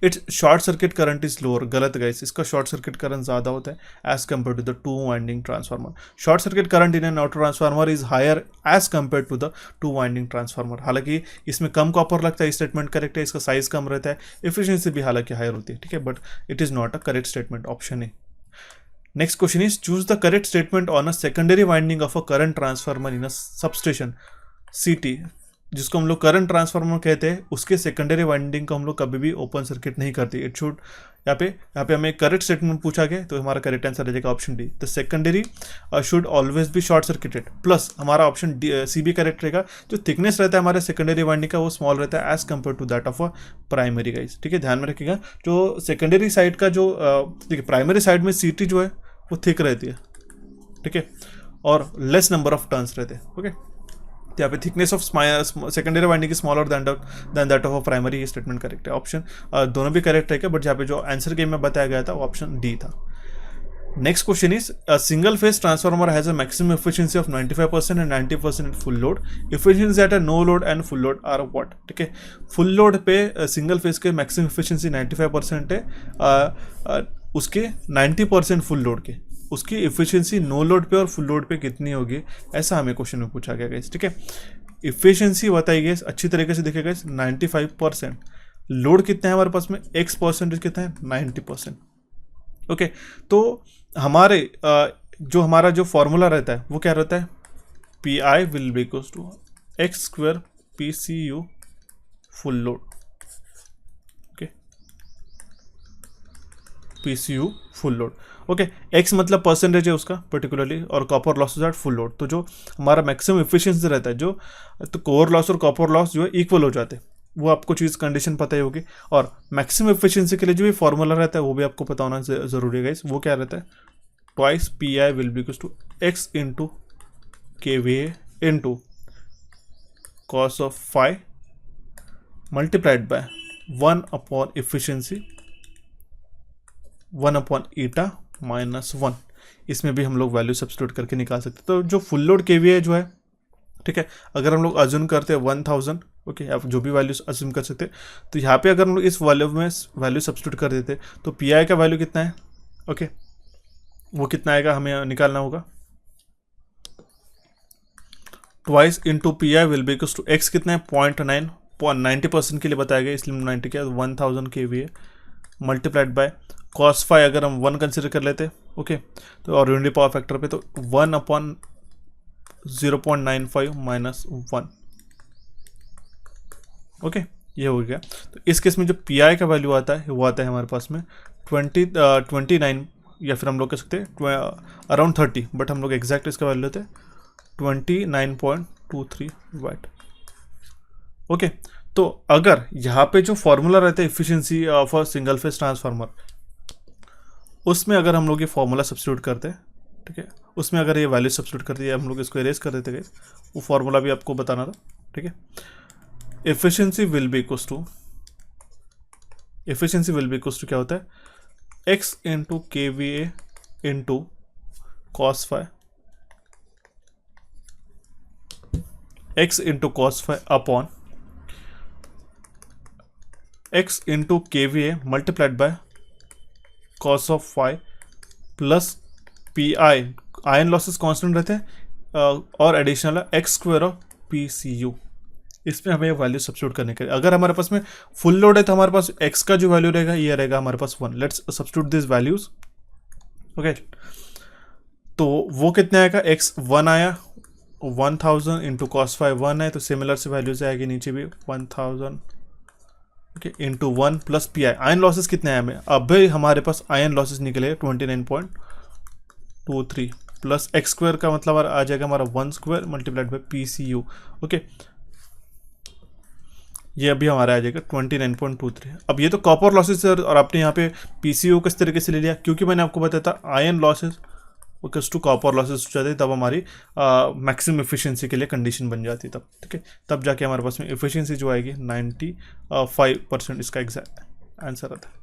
It's short circuit current is lower, गलत गाइस, इसका शॉर्ट सर्किट करंट ज़्यादा होता है as compare to the 2 winding transformer. Short circuit current in an auto transformer is higher as compare to the 2 winding transformer. हालांकि इसमें कम copper लगता है, statement correct है, इसका साइज कम रहता है, एफिशिएंसी भी हालांकि हायर होती है, ठीक है, but it is not a correct statement, option A. Next question is, choose the correct statement on a secondary winding of a current transformer in a substation CT, जिसको हम लोग करंट ट्रांसफार्मर कहते हैं, उसके सेकेंडरी वाइंडिंग को हम लोग कभी भी ओपन सर्किट नहीं करते। इट शुड, यहाँ पे हमें करेक्ट स्टेटमेंट पूछा गया, तो हमारा करेक्ट आंसर आ जाएगा option D, the secondary should always be short circuited. Plus हमारा ऑप्शन सी भी करेक्ट रहेगा, जो थिकनेस रहता है हमारे सेकेंडरी वाइंडिंग का वो स्मॉल रहता है as compare to that of a primary guys, ठीक है, ध्यान में रखिएगा। जो सेकेंडरी साइड का जो देखिए प्राइमरी साइड में CT जो है वो थिक रहती है, ठीक है, और लेस नंबर ऑफ टर्न्स रहते हैं। ओके, यहाँ पे thickness of secondary winding smaller than that of a primary, statement correct है। ऑप्शन दोनों भी करेक्ट है, बट यहाँ पे जो आंसर गेम में बताया गया था वो ऑप्शन डी था। Next question is, a single phase transformer has a maximum efficiency of 95% and 90% at full load. Efficiency at a no load and full load are what, ठीक है, फुल लोड पे single phase के maximum efficiency 95% है, उसके 90% full load के, उसकी efficiency no load पे और फुल लोड पे कितनी होगी, ऐसा हमें क्वेश्चन में पूछा गया गाइस, ठीक है। एफिशिएंसी बताई गई अच्छी तरीके से देखिएगा, 95%, लोड कितना है हमारे पास में, एक्स परसेंटेज कितना है 90%। ओके, तो हमारे जो हमारा जो फॉर्मूला रहता है वो क्या रहता है, PI will be equals to x square P C U full load, okay, P C U full load, okay. X मतलब परसेंटेज है उसका पर्टिकुलरली, और copper losses at full load. तो जो हमारा मैक्सिमम एफिशिएंसी रहता है, जो तो कोर लॉस और कॉपर लॉस जो है इक्वल हो जाते हैं, वो आपको चीज़ कंडीशन पता ही होगी। और मैक्सिमम एफिशिएंसी के लिए जो भी फॉर्मूला रहता है वो भी आपको पता होना जरूरी है गाइस। वो क्या रहता है, twice P I will be equals to X into K V A into cos of phi multiplied by 1 upon efficiency 1 upon eta minus 1। इसमें भी हम लोग वैल्यू सब्स्टिट्यूट करके निकाल सकते हैं। तो जो फुल लोड केवीए जो है, ठीक है, अगर हम लोग अज्यूम करते हैं 1000, ओके, आप जो भी वैल्यू अज्यूम कर सकते हैं। तो यहाँ पे अगर हम लोग इस वैल्यू में वैल्यू सब्स्टिट्यूट कर देते तो पी आई का वैल्यू कितना है, ओके, वो कितना आएगा हमें निकालना होगा, twice into P I will be equals to x कितना है 0.9, 90% के लिए बताया गया इसलिए 90 क्या 1000 KVA multiplied by cos phi अगर हम 1 कंसिडर कर लेते, ओके, तो और यूनिटी पावर फैक्टर पे तो 1 अपॉन 0.95 माइनस 1, ओके, ये हो गया। तो इस केस में जो पी आई का वैल्यू आता है वो आता है हमारे पास में 29, या फिर हम लोग कह सकते हैं अराउंड 30, बट हम लोग एग्जैक्ट इसका वैल्यू लेते हैं 29.23 वाट, ओके। तो अगर यहाँ पे जो फॉर्मूला रहता है efficiency of a single phase transformer, उसमें अगर हम लोग ये फॉर्मूला सब्स्टिट्यूट करते हैं, ठीक है, उसमें अगर ये वैल्यू सब्स्टिट्यूट करते हैं, हम लोग इसको इरेज कर देते हैं, वो फॉर्मूला भी आपको बताना था, ठीक है। Efficiency will be equals to क्या होता है, X into K V A into cos phi, X into cos phi upon X into K V A multiplied by cos of phi plus P I, iron losses constant रहते हैं, और additional X square of P C U. इसमें हमें value substitute करने के लिए, अगर हमारे पास में फुल लोड है तो हमारे पास एक्स का जो वैल्यू रहेगा ये रहेगा हमारे पास 1। Let's substitute this values, okay. तो वो कितने आएगा, एक्स 1 आया, 1000 इंटू कॉस फाई 1 है, तो सिमिलर से वैल्यूज आएगी नीचे भी 1000, okay, into 1 plus P I. Iron losses कितने आए हमें, अभी हमारे पास आयन लॉसेस निकले 29.23 प्लस एक्स स्क्वायर का मतलब आ जाएगा हमारा 1 square multiplied by P C U, okay. ये अभी हमारा आ जाएगा 29.23। अब ये तो कॉपर लॉसेस है, और आपने यहाँ पे पी सी यू किस तरीके से ले लिया, क्योंकि मैंने आपको बताया था iron losses equals to copper losses हो जाते, तब हमारी मैक्सिमम एफिशिएंसी के लिए कंडीशन बन जाती है तब, ठीक है। तब जाके हमारे पास में एफिशिएंसी जो आएगी 95% इसका एग्जैक्ट आंसर आता है,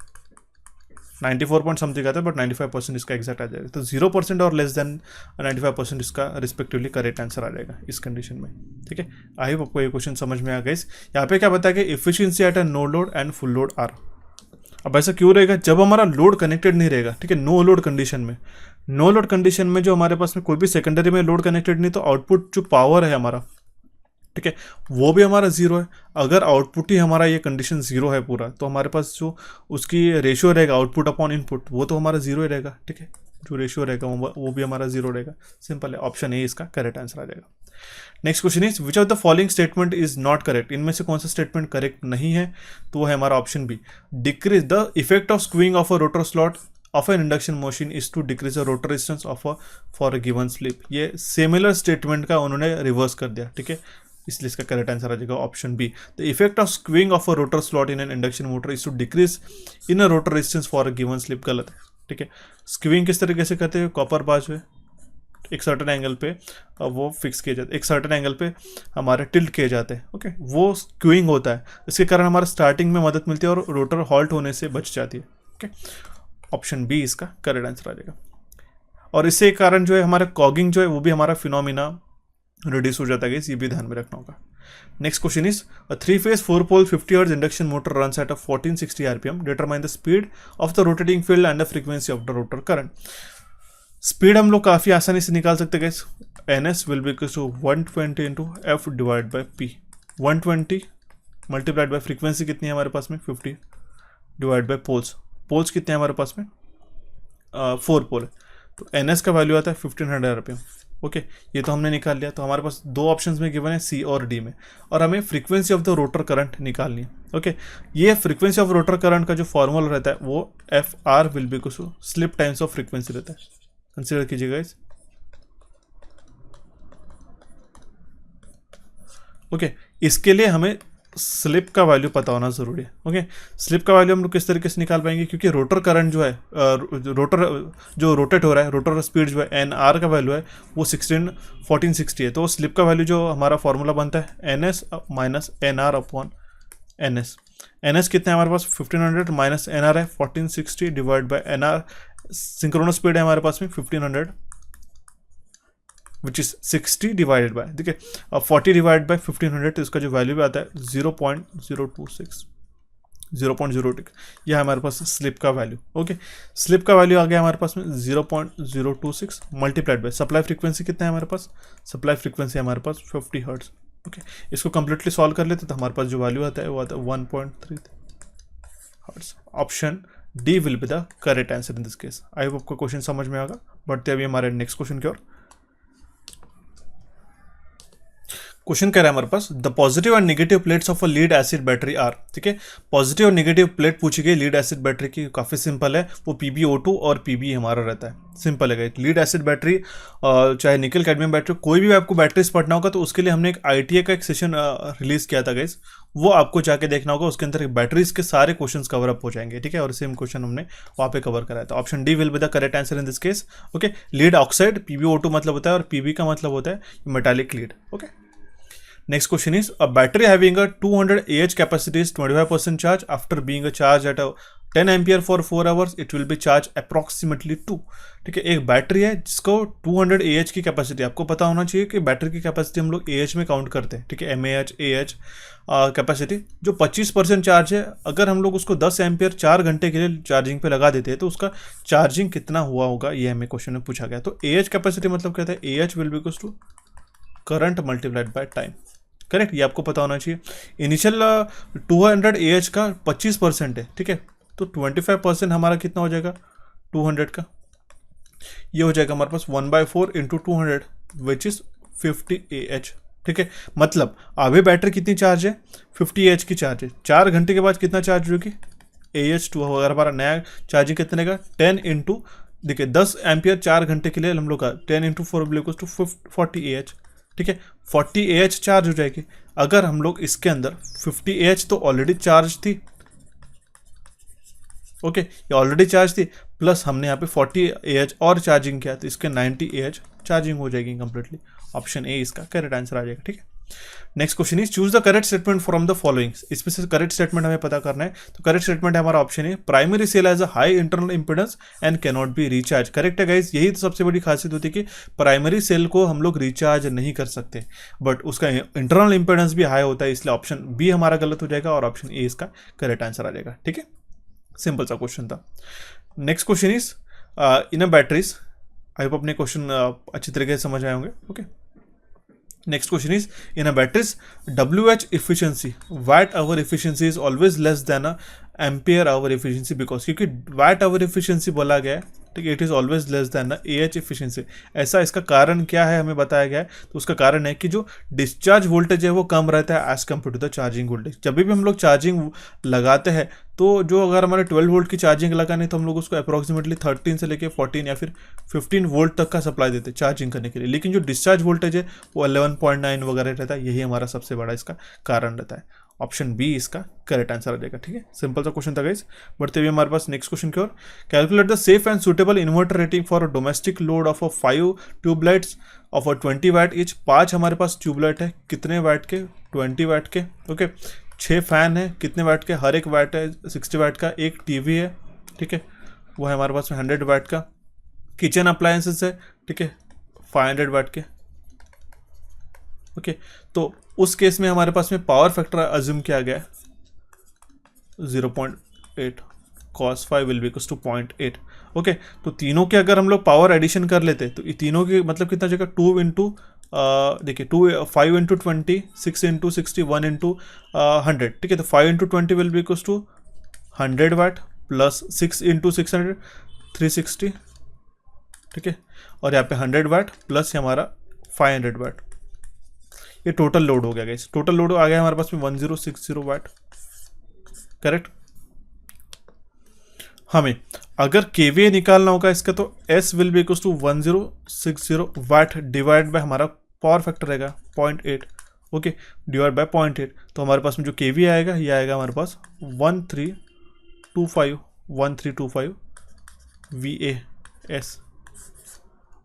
94 पॉइंट समथिंग आता है, बट 95% इसका एग्जैक्ट आ जाएगा। तो 0% और लेस देन 95% इसका रिस्पेक्टिवली करेक्ट आंसर आ जाएगा इस कंडीशन में, ठीक है। आई होप आपको ये क्वेश्चन समझ में आ गया। यहाँ पे क्या बताया गया, efficiency at a no load and full load are. अब ऐसा क्यों रहेगा, जब हमारा लोड कनेक्टेड नहीं रहेगा, ठीक है, नो लोड कंडीशन में, नो लोड कंडीशन में जो हमारे पास में कोई भी सेकेंडरी में लोड कनेक्टेड नहीं, तो आउटपुट जो पावर है हमारा, ठीक है, वो भी हमारा जीरो है। अगर आउटपुट ही हमारा ये कंडीशन जीरो है पूरा, तो हमारे पास जो उसकी रेशियो रहेगा आउटपुट अपॉन इनपुट, वो तो हमारा जीरो ही रहेगा, ठीक है। जो रेशियो रहेगा वो भी हमारा जीरो रहेगा। सिंपल है, ऑप्शन ए इसका करेक्ट आंसर आ जाएगा। Next question is which of the following statement is not correct. इनमें से कौन सा स्टेटमेंट करेक्ट नहीं है, तो वो है हमारा option B, decrease the effect of skewing of a rotor slot of an induction machine is to decrease the rotor resistance of for a given slip. ये सिमिलर स्टेटमेंट का उन्होंने रिवर्स कर दिया, ठीक है, इसलिए इसका करेक्ट आंसर आ जाएगा option B. The effect of skewing of a rotor slot in an induction motor is to decrease in a rotor resistance for a given slip. गलत है, ठीक है। स्क्यूइंग किस तरीके से करते हैं, कॉपर बार जो है एक सर्टेन एंगल पे वो फिक्स किए जाते हैं, एक सर्टेन एंगल पे हमारे टिल्ट किए जाते हैं, ओके, वो स्क्यूइंग होता है। इसके कारण हमारे स्टार्टिंग में मदद मिलती है और रोटर हॉल्ट होने से बच जाती है, ओके। ऑप्शन बी इसका करेक्ट आंसर आ जाएगा। और इससे कारण जो है हमारा कॉगिंग जो है वो भी हमारा फिनोमिना रिड्यूस हो जाता है, ये भी ध्यान में रखना होगा। Next question is a 3-phase 4-pole 50 Hz induction motor runs at a 1460 RPM। Determine the speed of the rotating field and the frequency of the rotor current. Speed हम लोग काफ़ी आसानी से निकाल सकते हैं, NS will be equal to 120 into F divide by P। 120 multiplied by frequency कितनी है हमारे पास में 50 डिवाइड बाई पोल्स। पोल्स कितने हैं हमारे पास में 4 पोल है, तो NS का वैल्यू आता है 1500 RPM, ओके ये तो हमने निकाल लिया। तो हमारे पास दो ऑप्शंस में गिवन है सी और डी में, और हमें frequency of the rotor current निकालनी है। ओके ये फ्रीक्वेंसी ऑफ रोटर करंट का जो फॉर्मूला रहता है वो F R will be equal to slip times of frequency रहता है। कंसिडर कीजिएगा इस। ओके इसके लिए हमें स्लिप का वैल्यू पता होना जरूरी है। ओके स्लिप का वैल्यू हम लोग किस तरीके से निकाल पाएंगे, क्योंकि रोटर करंट जो है रोटर जो रोटेट हो रहा है, रोटर स्पीड जो है एन आर का वैल्यू है वो 1460 है। तो स्लिप का वैल्यू जो हमारा फॉर्मूला बनता है N S minus N R upon N S. N S कितना है हमारे पास 1500 माइनस एन आर है 1460 divide by N R. Synchronous speed है हमारे पास में 1500 विच इज 60 डिवाइडेड बाय, ठीक है, अब 40 डिवाइड बाय 1500 तो इसका जो वैल्यू भी आता है 0.026 यह हमारे पास स्लिप का वैल्यू। ओके स्लिप का वैल्यू आ गया हमारे पास में 0.026 मल्टीप्लाइड बाय सप्लाई फ्रीक्वेंसी कितना है हमारे पास, सप्लाई फ्रीक्वेंसी हमारे पास 50 हर्ट्ज। ओके इसको कंप्लीटली सॉल्व कर लेते तो हमारे पास जो वैल्यू आता है वो आता है 1.3 hertz. Option D will be the correct answer in this case. I hope आपको क्वेश्चन समझ में आएगा। बढ़ते अभी हमारे नेक्स्ट क्वेश्चन की ओर। क्वेश्चन कह रहा है हमारे पास the positive and negative plates of a lead acid battery are, ठीक है, पॉजिटिव और नेगेटिव प्लेट पूछी गई लीड एसिड बैटरी की, काफ़ी सिंपल है, वो PbO2 और Pb हमारा रहता है, सिंपल है। लीड एसिड बैटरी चाहे निकल कैडमियम बैटरी, कोई भी आपको बैटरीज पढ़ना होगा तो उसके लिए हमने एक ITA का एक सेशन रिलीज किया था गाइस, वो आपको जाके देखना होगा। उसके अंदर बैटरीज के सारे क्वेश्चंस कवर अप हो जाएंगे, ठीक है, और सेम क्वेश्चन हमने वहाँ पे कवर कराया था। Option D will be the correct answer in this case. Okay lead oxide PbO2 मतलब होता है और Pb का मतलब होता है metallic lead. Okay next question is a battery having a 200 Ah capacity is 25% charge after being a charge at a 10 ampere for 4 hours it will be charged approximately 2। ठीक है एक बैटरी है जिसको 200 Ah की कैपेसिटी, आपको पता होना चाहिए कि बैटरी की कैपेसिटी हम लोग AH में काउंट करते हैं, ठीक है, mAh AH कैपेसिटी जो 25% चार्ज है, अगर हम लोग उसको 10 एम्पियर 4 घंटे के लिए चार्जिंग पे लगा देते हैं तो उसका चार्जिंग कितना हुआ होगा, ये हमें क्वेश्चन में पूछा गया। तो AH कैपेसिटी मतलब कहता है AH will be equal to current multiplied by time, correct, ये आपको पता होना चाहिए। इनिशियल 200 AH का 25% है, ठीक है, तो 25% हमारा कितना हो जाएगा 200 का, ये हो जाएगा हमारे पास 1/4 इंटू 200 विच इज 50 AH, ठीक है, मतलब अभी बैटरी कितनी चार्ज है 50 AH की चार्ज है, 4 घंटे के बाद कितना चार्ज होगी AH2 अगर हमारा नया चार्जिंग कितने का 10 इंटू, देखिए 10 एम्पियर 4 घंटे के लिए हम लोग का 10 इंटू 4 टू 40 AH, ठीक है, 40 AH चार्ज हो जाएगी। अगर हम लोग इसके अंदर 50 AH तो ऑलरेडी चार्ज थी, ओके ये ऑलरेडी चार्ज थी, प्लस हमने यहाँ पे 40 AH और चार्जिंग किया तो इसके 90 AH चार्जिंग हो जाएगी कंप्लीटली। ऑप्शन ए इसका करेक्ट आंसर आ जाएगा, ठीक है। Next question is choose the correct statement from the following, इसमें से करेक्ट स्टेटमेंट हमें पता करना है। तो करेक्ट स्टेटमेंट है हमारा ऑप्शन है primary cell has a high internal impedance and can not be recharge. Correct है गाइस, यही तो सबसे बड़ी खासियत होती है कि प्राइमरी सेल को हम लोग रिचार्ज नहीं कर सकते, बट उसका इंटरनल इंपेडेंस भी हाई होता है, इसलिए ऑप्शन बी हमारा गलत हो जाएगा और ऑप्शन ए इसका करेक्ट आंसर आ जाएगा, ठीक है, सिंपल सा क्वेश्चन था। Next question is in a batteries, I hope अपने क्वेश्चन अच्छी तरीके से समझ आए होंगे। Okay next question is in a batteries WH efficiency watt hour efficiency is always less than a ampere hour efficiency because क्योंकि watt hour efficiency बोला गया है, ठीक है, it is always less than AH efficiency. ऐसा इसका कारण क्या है हमें बताया गया है, तो उसका कारण है कि जो डिस्चार्ज वोल्टेज है वो कम रहता है as compare to the charging voltage. जब भी हम लोग चार्जिंग लगाते हैं तो जो अगर हमारे 12 वोल्ट की चार्जिंग लगानी तो हम लोग उसको अप्रॉक्सीमेटली 13 से लेके 14 या फिर 15 वोल्ट तक का सप्लाई देते हैं चार्जिंग करने के लिए, लेकिन जो डिस्चार्ज वोल्टेज है वो 11.9 वगैरह रहता है, यही हमारा सबसे बड़ा इसका कारण रहता है। ऑप्शन बी इसका करेक्ट आंसर आ जाएगा, ठीक है, सिंपल सा क्वेश्चन था गाइस। बढ़ते हुए हमारे पास नेक्स्ट क्वेश्चन की ओर। Calculate the safe and suitable inverter rating for a domestic load of a 5 tubelights of a 20 watt each. 5 हमारे पास ट्यूबलाइट है, कितने वाट के 20 वाट के, ओके 6 फैन है कितने वाट के, हर एक वाट है 60 वाट का, एक टीवी है, ठीक है, वो है हमारे पास 100 वाट का, किचन अप्लायंसेस है, ठीक है 500 वाट के, ओके तो उस केस में हमारे पास में पावर फैक्टर अज्यूम किया गया है 0.8 cos 5 will be equals to 0.8। Okay तो तीनों के अगर हम लोग पावर एडिशन कर लेते तो तीनों के मतलब कितना जाएगा 2 इंटू देखिए 5 इंटू 20 6 इंटू 60 1 इंटू 100, ठीक है, तो 5 into 20 will be equals to 100 watt plus 6 into 600 360, ठीक है, और यहाँ पे 100 वाट प्लस हमारा 500 वाट, ये टोटल लोड हो गया गाइस। टोटल लोड आ गया हमारे पास में 1060 वाट। करेक्ट। हमें अगर केवीए निकालना होगा इसका तो S will be equal to 1060 watt divide by हमारा पावर फैक्टर रहेगा 0.8, ओके, डिवाइड बाय 0.8। तो हमारे पास में जो केवीए आएगा ये आएगा हमारे पास 1325 VAS,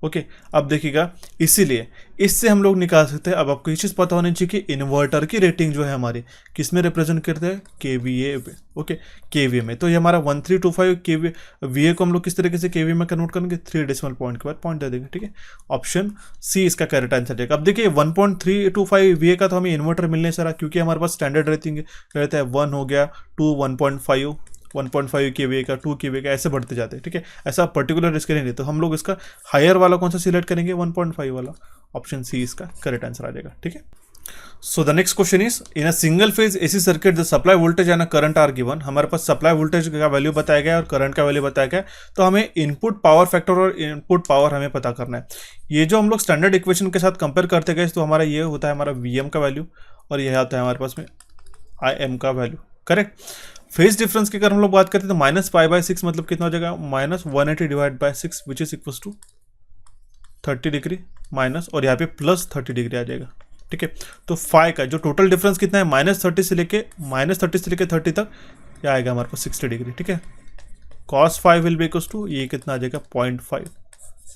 ओके। अब देखिएगा, इसीलिए इससे हम लोग निकाल सकते हैं। अब आपको ये चीज़ पता होनी चाहिए कि इन्वर्टर की रेटिंग जो है हमारी किस में रिप्रेजेंट करते हैं, केवीए में, ओके, केवीए में। तो ये हमारा 1325 केवीए, वीए को हम लोग किस तरीके से केवीए में कन्वर्ट करेंगे, 3 डेसिमल पॉइंट के बाद पॉइंट दे देंगे, ठीक है। ऑप्शन सी इसका करेक्ट आंसर रहेगा। अब देखिए 1.325 वीए का तो हमें इन्वर्टर मिलने से रहा, क्योंकि हमारे पास स्टैंडर्ड रेटिंग रहता है 1 हो गया, 2 1.5 केवीए का, 2 केवीए का, ऐसे बढ़ते जाते हैं, ठीक है। ऐसा पर्टिकुलर इसके नहीं, तो हम लोग इसका हायर वाला कौन सा सिलेक्ट करेंगे, 1.5 वाला। ऑप्शन सी इसका करेक्ट आंसर आ जाएगा, ठीक है। So the next question is, in a single phase AC circuit the supply voltage and current are given. हमारे पास सप्लाई वोल्टेज का वैल्यू बताया गया है और करंट का वैल्यू बताया गया है। तो हमें इनपुट पावर फैक्टर और इनपुट पावर हमें पता करना है। ये जो हम लोग स्टैंडर्ड इक्वेशन के साथ कंपेयर करते गए, तो हमारा ये होता है हमारा वीएम का वैल्यू और यह आता है हमारे पास में आई का वैल्यू, करेक्ट। फेज डिफरेंस की अगर हम लोग बात करते हैं तो -π/6 मतलब कितना हो जाएगा, -180 divide by 6 which is equal to 30 degree minus, और यहाँ पे +30 डिग्री आ जाएगा, ठीक है। तो फाई का जो टोटल डिफरेंस कितना है, -30 से लेके 30 तक, यह आएगा हमारे पास 60 डिग्री, ठीक है। cos phi will be equal to, ये कितना आ जाएगा 0.5,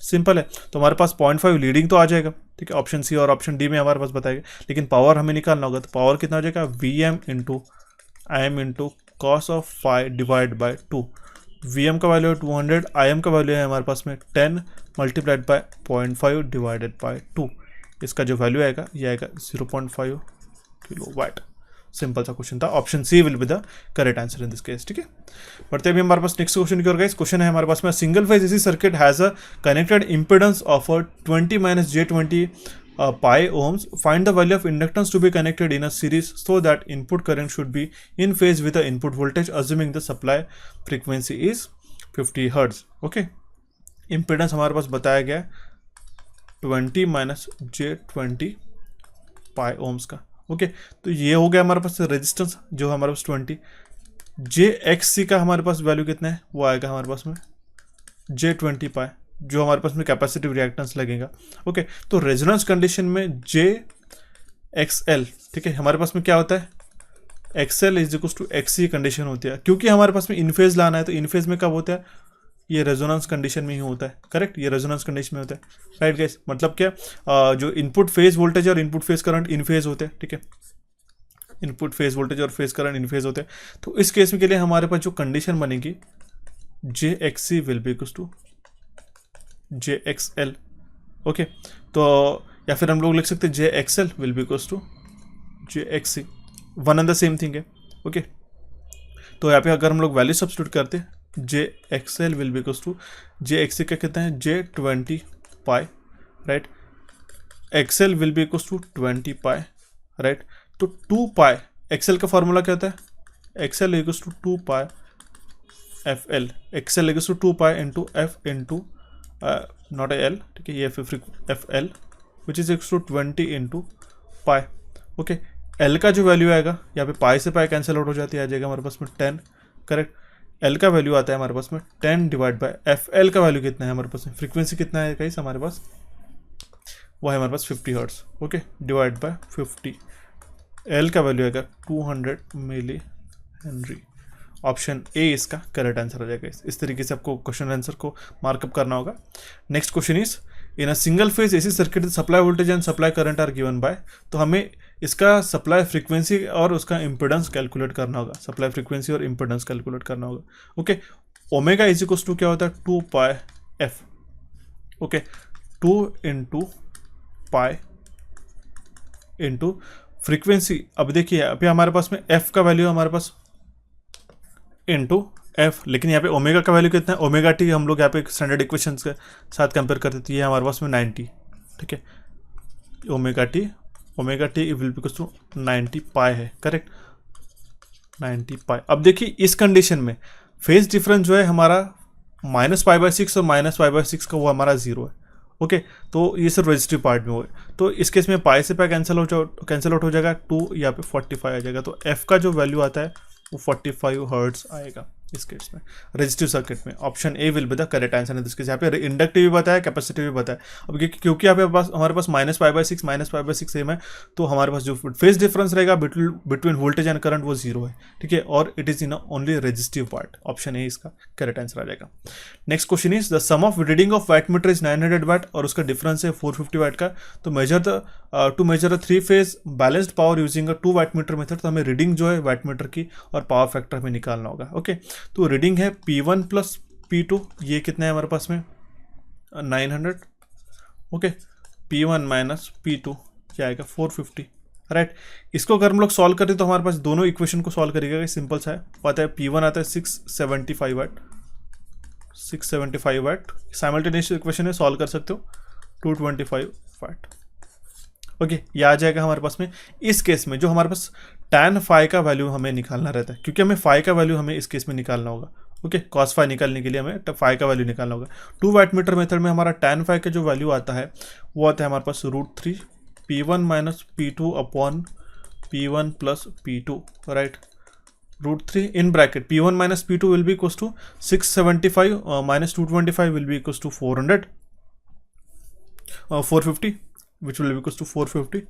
सिंपल है। तो हमारे पास 0.5 लीडिंग तो आ जाएगा, ठीक है। ऑप्शन सी और ऑप्शन डी में हमारे पास बताएगा, लेकिन पावर हमें निकालना होगा। तो पावर कितना हो जाएगा, VM into IM into cos of phi divide by 2। VM का वैल्यू है 200, IM का वैल्यू है हमारे पास में 10 मल्टीप्लाइड बाय 0.5 डिवाइडेड बाय 2। इसका जो वैल्यू आएगा ये आएगा 0.5 किलोवाट। सिंपल सा क्वेश्चन था। Option C will be the correct answer in this case, ठीक है। बढ़ते अभी हमारे पास नेक्स्ट क्वेश्चन की ओर गाइस। क्वेश्चन है हमारे पास में, single phase AC circuit has a connected impedance of 20 - j20 pi ohms. Find the value of inductance to be connected in a series so that input current should be in phase with the input voltage, assuming the supply frequency is 50 Hz. Okay, impedance हमारे पास बताया गया 20 - j20 pi ohms का, okay. तो ये हो गया हमारे पास resistance जो हमारे पास 20। JXC का हमारे पास वैल्यू कितना है, वो आएगा हमारे पास में j20 pi, जो हमारे पास में कैपेसिटिव रिएक्टेंस लगेगा, ओके। तो रेजोनेंस कंडीशन में JXL, ठीक है, हमारे पास में क्या होता है, XL is equal to XC condition होती है। क्योंकि हमारे पास में इनफेज लाना है, तो इनफेज में कब होता है, ये रेजोनेंस कंडीशन में ही होता है, करेक्ट। ये रेजोनेंस कंडीशन में होता है, राइट गाइस। मतलब क्या, जो इनपुट फेज वोल्टेज और इनपुट फेज करंट इनफेज होते हैं, ठीक है। इनपुट फेज वोल्टेज और फेज करंट इनफेज होते हैं। तो इस केस में के लिए हमारे पास जो कंडीशन बनेगी, JXC will be equal to JXL, okay. तो या फिर हम लोग लिख सकते हैं JXL will be equal to JXC, one and the same thing है, ओके। तो यहाँ पे अगर हम लोग वैल्यू सब्स्टिट्यूट करते हैं, JXL will be equal to JXC का कितना है, j20 pi, right. XL will be equal to 20 pi, right. तो 2 pi, XL का फॉर्मूला क्या होता है, XL equal to 2 pi FL, XL equal to 2 pi into F into not a L, ठीक है, ये FL which is equal to 20 into pi, okay. L का जो वैल्यू आएगा, यहाँ पे पाई से पाई कैंसिल आउट हो जाती है, आ जाएगा हमारे पास में 10, करेक्ट। L का वैल्यू आता है हमारे पास में 10 डिवाइड बाय FL का वैल्यू कितना है हमारे पास में, फ्रीक्वेंसी कितना है गाइस हमारे पास, वो है हमारे पास 50 hertz, okay, divide by 50। L का वैल्यू आएगा 200 मिली हेनरी। ऑप्शन ए इसका करेक्ट आंसर हो जाएगा। इस तरीके से आपको क्वेश्चन आंसर को मार्कअप करना होगा। Next question is, in a single phase AC circuit supply voltage and supply current are given by. तो हमें इसका सप्लाई फ्रीक्वेंसी और उसका इम्पिडेंस कैलकुलेट करना होगा, सप्लाई फ्रीक्वेंसी और इम्पिडेंस कैलकुलेट करना होगा, okay. Omega is equal to क्या होता है, 2 pi f, okay, 2 into pi into frequency. अब देखिए अभी हमारे पास में f का वैल्यू हमारे पास इंटू f, लेकिन यहाँ पे ओमेगा का वैल्यू कितना है, ओमेगा टी हम लोग यहाँ पे स्टैंडर्ड इक्वेशंस के साथ कंपेयर करते थे, ये हमारे पास में 90, ठीक है। Omega T will be equal to 90 pi है, करेक्ट, 90 पाई। अब देखिए इस कंडीशन में फेज डिफरेंस जो है हमारा -π/6 और -π/6 का वो हमारा 0 है, ओके तो ये सिर्फ रजिस्टिव पार्ट में हुए, तो इस केस में पाई से पाई कैंसिल आउट हो जाएगा, 2 यहाँ पे 45 आ जाएगा, तो एफ का जो वैल्यू आता है वो 45 हर्ट्ज आएगा इस केस में रजिस्टिव सर्किट में। Option A will be the correct answer in this case. यहाँ पे इंडक्टिव भी बताया, कैपेसिटिव भी बताया। अब क्योंकि यहाँ पे हमारे पास -π/6 सेम है, तो हमारे पास जो फेज डिफरेंस रहेगा बिटवीन वोल्टेज एंड करंट वो 0 है, ठीक है, और it is in only resistive part. Option A इसका करेक्ट आंसर आ जाएगा। Next question is the sum of reading of wattmeter is 900 watt और उसका डिफरेंस है 450 वाट का। तो to measure the 3 phase balanced power using a 2 wattmeter method, तो हमें रीडिंग जो है वैटमीटर की और पावर फैक्टर में निकालना होगा। ओके तो रीडिंग है P1 प्लस P2, ये कितना है हमारे पास में 900। ओके P1 माइनस P2 क्या आएगा 450, राइट। इसको अगर हम लोग सॉल्व करते तो हमारे पास दोनों इक्वेशन को सॉल्व करेगा, सिंपल सा है। पता है P1 आता है 675 वाट, साइमल्टेनियस इक्वेशन है, सॉल्व कर सकते हो 225 वाट। ओके ये आ जाएगा हमारे पास में। इस केस में जो हमारे पास tan फाई का वैल्यू हमें निकालना रहता है, क्योंकि हमें फाई का वैल्यू हमें इस केस में निकालना होगा। ओके कॉस फाई निकालने के लिए हमें फाई का वैल्यू निकालना होगा। 2 वैटमीटर मेथड में हमारा tan फाई का जो वैल्यू आता है वो आता है हमारे पास √3 P1 minus P2 upon P1 plus P2, right. √3 in bracket P1 minus P2 will be equals to 675 minus 225 will be equals to 450 which will be equals to 450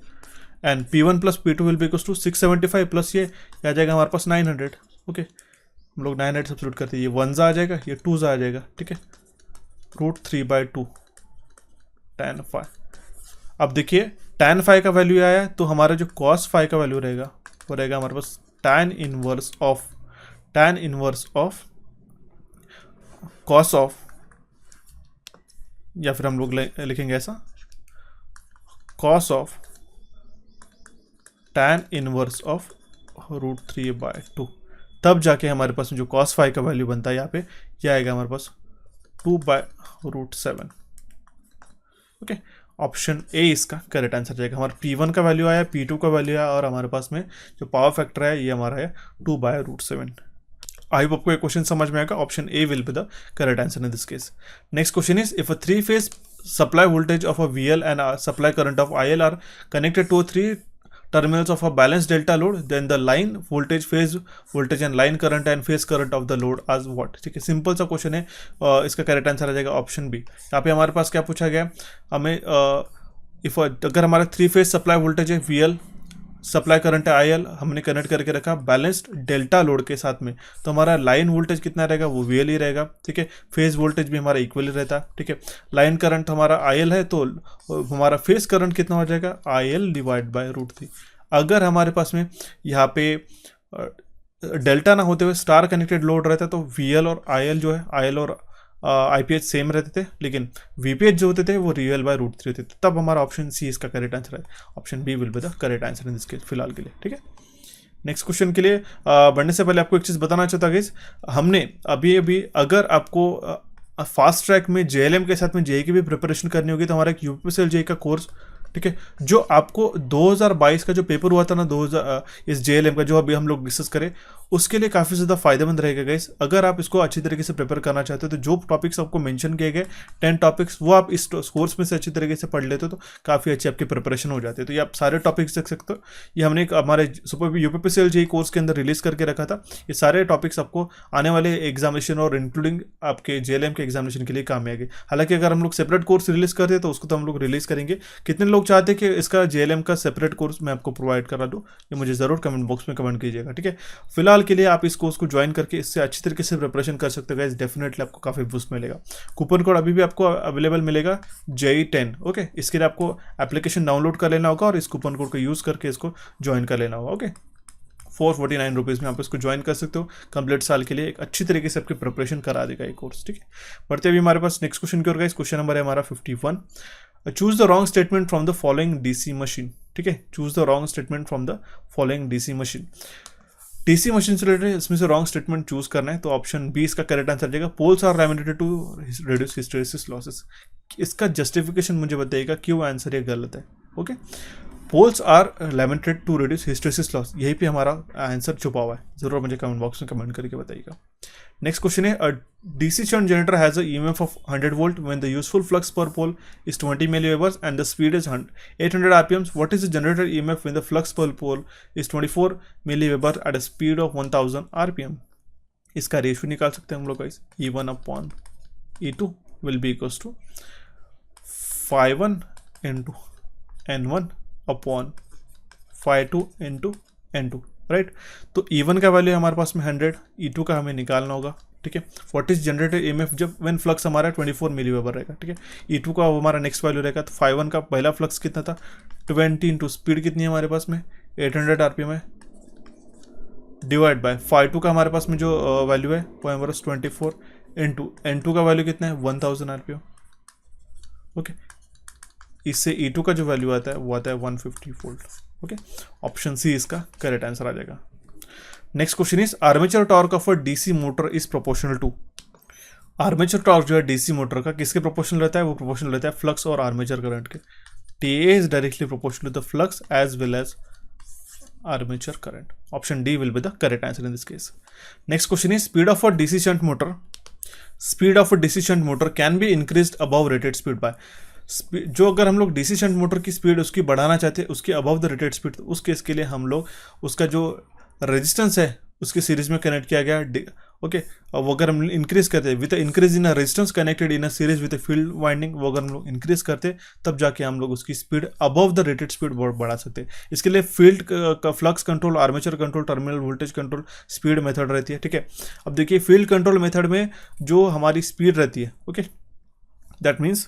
and P1 plus P2 will be equals to 675 plus ये आ जाएगा हमारे पास 900। Okay हम लोग 900 substitute करते हैं, ये 1 आ जाएगा, ये 2 आ जाएगा, ठीक है। √3/2 tan फाई। अब देखिए tan फाई का वैल्यू आया है, तो हमारा जो cos फाई का वैल्यू रहेगा वो रहेगा हमारे पास tan inverse of cos of, या फिर हम लोग लिखेंगे ऐसा cos of tan inverse of √3/2, तब जाके हमारे पास जो cos फाई का वैल्यू बनता है यहाँ पे यह आएगा हमारे पास 2/√7। ओके ऑप्शन ए इसका करेक्ट आंसर जाएगा। हमारा P1 का वैल्यू आया, P2 का वैल्यू आया, और हमारे पास में जो पावर फैक्टर है ये हमारा है 2/√7। आई होप आपको ये क्वेश्चन समझ में आएगा। Option A will be the correct answer in this case. Next question is if a 3 phase supply voltage of a VL and a supply current of IL are connected to 3 terminals of a balanced delta load, then the line voltage, phase voltage and line current and phase current of the load as what। ठीक है simple सा question है, इसका correct answer आ जाएगा option B. यहाँ पे हमारे पास क्या पूछा गया हमें, अगर हमारा 3 फेज सप्लाई वोल्टेज है VL, सप्लाई करंट है IL, हमने कनेक्ट करके रखा बैलेंस्ड डेल्टा लोड के साथ में, तो हमारा लाइन वोल्टेज कितना रहेगा वो VL ही रहेगा, ठीक है। फेज वोल्टेज भी हमारा इक्वल ही रहता है, ठीक है। लाइन करंट हमारा IL है, तो हमारा फेज करंट कितना हो जाएगा IL डिवाइड बाय √3। अगर हमारे पास में यहाँ पे डेल्टा ना होते हुए स्टार कनेक्टेड लोड रहता है, तो VL और IL जो है, IL और IPH सेम रहते थे, लेकिन VPH जो होते थे वो VL/√3 होते थे, तब हमारा ऑप्शन सी इसका करेक्ट आंसर है। Option B will be the correct answer in this case फिलहाल के लिए, ठीक है। नेक्स्ट क्वेश्चन के लिए बढ़ने से पहले आपको एक चीज़ बताना चाहता हूँ, हमने अभी अगर आपको फास्ट ट्रैक में JLM के साथ में JEE की भी प्रिपरेशन करनी होगी, तो हमारा एक UPSL JEE का कोर्स, ठीक है, जो आपको 2022 का जो पेपर हुआ था ना इस JLM का, जो अभी हम लोग डिस्कस करें, उसके लिए काफ़ी ज़्यादा फायदेमंद रहेगा गाइस। अगर आप इसको अच्छी तरीके से प्रिपेयर करना चाहते हो, तो जो टॉपिक्स आपको मेंशन किए गए 10 टॉपिक्स, वो आप इस कोर्स में से अच्छी तरीके से पढ़ लेते हो, तो काफ़ी अच्छी आपकी प्रिपरेशन हो जाती है। तो ये आप सारे टॉपिक्स देख सकते हो, ये हमने हमारे सुपर UPSL JEE कोर्स के अंदर रिलीज करके रखा था। ये सारे टॉपिक्स आपको आने वाले एग्जामिनेशन और इंक्लूडिंग आपके JLM के एग्जामिनेशन के लिए काम आएंगे। हालांकि अगर हम लोग सेपरेट कोर्स रिलीज करते तो उसको तो हम लोग रिलीज करेंगे। कितने लोग चाहते हैं कि इसका JLM का सेपरेट कोर्स मैं आपको प्रोवाइड करा दूं, ये मुझे ज़रूर कमेंट बॉक्स में कमेंट कीजिएगा, ठीक है। फिलहाल के लिए आप इस कोर्स को ज्वाइन करके इससे अच्छी तरीके से प्रिपरेशन कर सकते हो गाइस, डेफिनेटली आपको काफ़ी बूस्ट मिलेगा। कूपन कोड अभी भी आपको अवेलेबल मिलेगा JEE10, ओके। इसके लिए आपको एप्लीकेशन डाउनलोड कर लेना होगा और इस कूपन कोड को यूज़ करके इसको ज्वाइन कर लेना होगा, ओके। 449 रुपीज़ में आप इसको ज्वाइन कर सकते हो। कंप्लीट साल के लिए एक अच्छी तरीके से आपकी प्रिपरेशन करा देगा ये कोर्स, ठीक है। बढ़ते अभी हमारे पास नेक्स्ट क्वेश्चन की ओर गाइस। क्वेश्चन नंबर है हमारा 51। Choose the wrong statement from the following DC machine, ठीक है। Choose the wrong statement from the following DC machine. DC machine से रिलेटेड इसमें से रॉन्ग स्टेटमेंट चूज करना है, तो ऑप्शन बी इसका करेक्ट आंसर जाएगा। Poles are laminated to reduce hysteresis losses. इसका जस्टिफिकेशन मुझे बताइएगा क्यों आंसर ये गलत है, okay. Poles are laminated to reduce hysteresis loss, यही पे हमारा आंसर छुपा हुआ है, जरूर मुझे कमेंट बॉक्स में कमेंट करके बताइएगा। नेक्स्ट क्वेश्चन है, अ DC shunt generator has a EMF of 100 volt when the useful flux per pole is 20 milliwebers and the speed is 800 rpms. What is the generator EMF when the flux per pole is 24 milliweber at a speed of 1000 rpm? इसका ratio निकाल सकते हैं हम लोग guys, E1 upon E2 will be equals to 5 into N1 upon 5 into N2, right. तो E1 का value हमारे पास में 100, E2 का हमें निकालना होगा, ठीक है। व्हाट इज जनरेटेड EMF जब व्हेन फ्लक्स हमारा 24 मिलीवेबर रहेगा, ठीक है। E2 का हमारा नेक्स्ट वैल्यू रहेगा, तो 5 का पहला फ्लक्स कितना था 20 इंटू स्पीड कितनी है हमारे पास में 800 rpm है, डिवाइड बाय 5 का हमारे पास में जो वैल्यू है वो हमारे पास 24 इंटू N2 का वैल्यू कितना है 1000 rpm, ओके। इससे E2 का जो वैल्यू आता है वो आता है 150 वोल्ट, ओके। ऑप्शन सी इसका करेक्ट आंसर आ जाएगा। Next question is armature torque of a DC motor is proportional to, armature torque जो है डीसी मोटर का किसके प्रोपोर्शनल रहता है, वो प्रोपोर्शनल रहता है फ्लक्स और आर्मेचर करंट के। TA is directly proportional to the flux as well as armature current. Option D will be the correct answer in this case. Next question is speed of a DC shunt motor, speed of a DC shunt motor can be increased above rated speed by, जो अगर हम लोग DC shunt motor की speed उसकी बढ़ाना चाहते हैं उसकी अबव द रेटेड स्पीड, तो उस केस के लिए हम लोग उसका जो रेजिस्टेंस है उसके सीरीज में कनेक्ट किया गया, ओके। और वो अगर हम इंक्रीज करते हैं with increase in resistance connected in a series with field winding, वो अगर हम लोग इंक्रीज करते तब जाके हम लोग उसकी speed above the rated speed बढ़ा सकते हैं। इसके लिए फील्ड का flux control, armature control, terminal voltage control, speed method रहती है, ठीक है। अब देखिए फील्ड कंट्रोल मेथड में जो हमारी स्पीड रहती है, okay, that means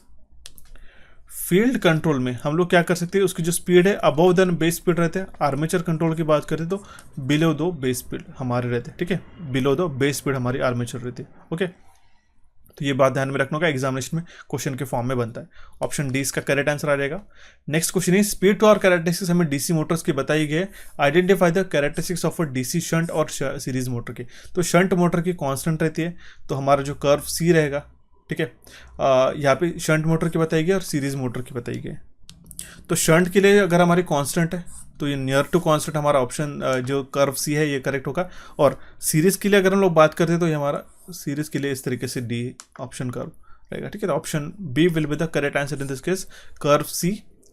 field control में हम लोग क्या कर सकते हैं, उसकी जो स्पीड है अबव देन बेस स्पीड रहते हैं। आर्मेचर कंट्रोल की बात करें तो बिलो दो बेस स्पीड हमारे रहते हैं, ठीक है, बिलो दो बेस स्पीड हमारी आर्मेचर रहती है, ओके। तो ये बात ध्यान में रखना होगा, एग्जामिनेशन में क्वेश्चन के फॉर्म में बनता है। ऑप्शन डी इसका करेक्ट आंसर आ जाएगा। Next question is speed torque characteristics हमें डीसी मोटर्स की बताई गई है, identify the characteristics of a DC shunt और सीरीज मोटर की। तो शंट मोटर की कांस्टेंट रहती है, तो हमारा जो कर्व सी रहेगा, ठीक है। यहाँ पे शंट मोटर की बताई गई और सीरीज मोटर की बताई गई। तो शंट के लिए अगर हमारी कांस्टेंट है तो ये नियर टू कांस्टेंट हमारा ऑप्शन जो कर्व सी है ये करेक्ट होगा। और सीरीज के लिए अगर हम लोग बात करते हैं तो ये हमारा सीरीज के लिए इस तरीके से डी ऑप्शन कर्व रहेगा, ठीक है। तो option B will be the correct answer in this case, curve C,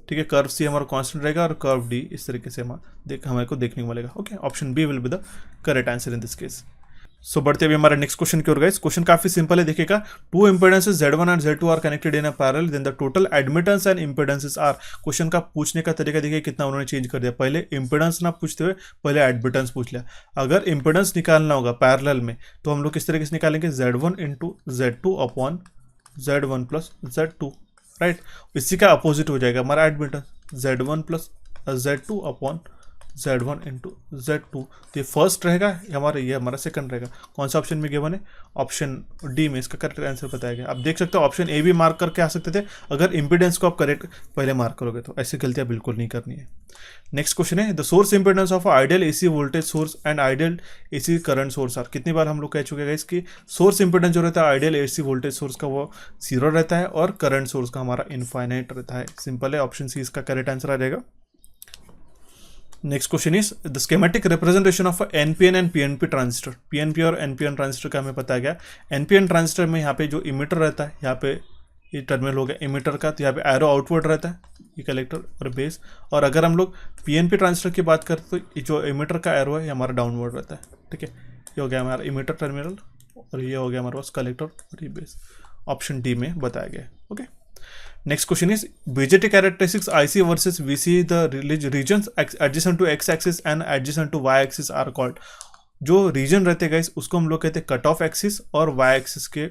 ठीक है। कर्व सी हमारा कांस्टेंट रहेगा और कर्व डी इस तरीके से हमारे को देखने को मिलेगा, okay. Option B will be the correct answer in this case. So बढ़ते अभी हमारा नेक्स्ट क्वेश्चन की ओर गाइस। क्वेश्चन काफी सिंपल है, देखिएगा। Two impedances Z1 and Z2 are connected in a parallel, then the total admittance and impedances are. Question का पूछने का तरीका देखिए कितना उन्होंने चेंज कर दिया, पहले इम्पेडेंस ना पूछते हुए पहले एडमिटेंस पूछ लिया। अगर इम्पेडेंस निकालना होगा पैरेलल में तो हम लोग किस तरीके से निकालेंगे, Z1 into Z2 upon Z1 plus Z2, right. इसी का अपोजिट हो जाएगा हमारा admittance, Z1 plus Z2 upon Z1 into Z2। तो ये फर्स्ट रहेगा ये हमारा सेकंड रहेगा। कौन सा ऑप्शन में गिवन है, ऑप्शन डी में इसका करेक्ट आंसर बताया गया। आप देख सकते हो ऑप्शन ए भी मार्क करके आ सकते थे अगर इंपीडेंस को आप करेक्ट पहले मार्क करोगे, तो ऐसी गलतियां बिल्कुल नहीं करनी है। नेक्स्ट क्वेश्चन है, the source impedance of ideal AC voltage source and ideal AC current source are. कितनी बार हम लोग कह चुके हैं इसकी, सोर्स इंपीडेंस जो रहता है आइडियल एसी वोल्टेज सोर्स का वो 0 रहता है और करंट सोर्स का हमारा इनफाइनाइट रहता है। सिंपल है, ऑप्शन सी इसका करेक्ट आंसर आ जाएगा। Next question is the schematic representation of NPN and PNP transistor. PNP और एनपीएन ट्रांजिस्टर का हमें पता गया। एनपीएन ट्रांजिस्टर में यहाँ पे जो इमीटर रहता है, यहाँ पे ये टर्मिनल हो गया इमीटर का, तो यहाँ पे एरो आउटवर्ड रहता है, ये कलेक्टर और बेस। और अगर हम लोग पीएनपी ट्रांजिस्टर की बात करें तो ये जो इमीटर का एरो है ये हमारा डाउनवर्ड रहता है, ठीक है। ये हो गया हमारा इमीटर टर्मिनल और ये हो गया हमारे पास कलेक्टर और ये बेस। ऑप्शन डी में बताया गया, okay. Next question is BJT characteristics IC versus VC, the regions adjacent to x axis and adjacent to y axis are called। जो रीजन रहते हैं गाइस उसको हम लोग कहते हैं कट ऑफ एक्सिस, और वाई एक्सिस के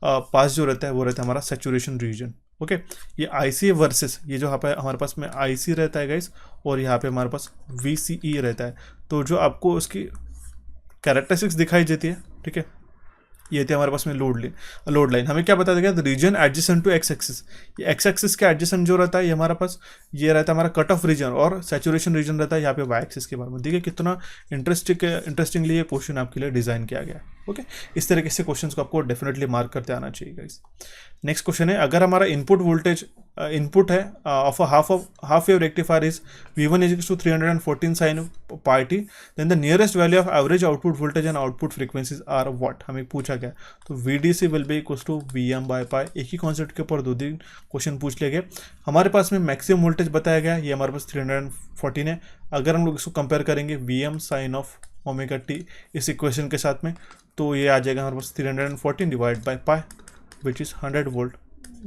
पास जो रहता है वो रहता है हमारा सैचुरेशन रीजन, ओके। ये IC वर्सेस ये जो यहाँ पे हमारे पास में IC रहता है गाइस और यहाँ पे हमारे पास VCE रहता है। तो जो आपको उसकी कैरेक्टरिस्टिक्स दिखाई देती है, ठीक है, ये थे हमारे पास में लोड लाइन हमें क्या बता देगा, region adjacent to x axis. ये एक्स एक्सिस के एडजेसेंट जो रहता है ये हमारा पास ये रहता है हमारा कट ऑफ रीजन, और सैचुरेशन रीजन रहता है यहाँ पे वाई एक्सिस के बारे में। देखिए कितना इंटरेस्टिंगली ये क्वेश्चन आपके लिए डिजाइन किया गया है, ओके। इस तरीके से क्वेश्चन को आपको डेफिनेटली मार्क करते आना चाहिए गाइस। नेक्स्ट क्वेश्चन है, अगर हमारा इनपुट वोल्टेज इनपुट है of half wave rectifier is V1 is to 314 sine pi t, then the nearest value of average output voltage and output frequencies are what, हमें पूछा गया। तो VDC will be equals to VM by pi. एक ही concept के ऊपर 2 question पूछ लिए गए। हमारे पास में मैक्सिमम वोल्टेज बताया गया, ये हमारे पास 314 है। अगर हम लोग इसको कंपेयर करेंगे VM sine of omega t इस इक्वेशन के साथ में, तो ये आ जाएगा हमारे पास 314 divide by pi which is 100 volt.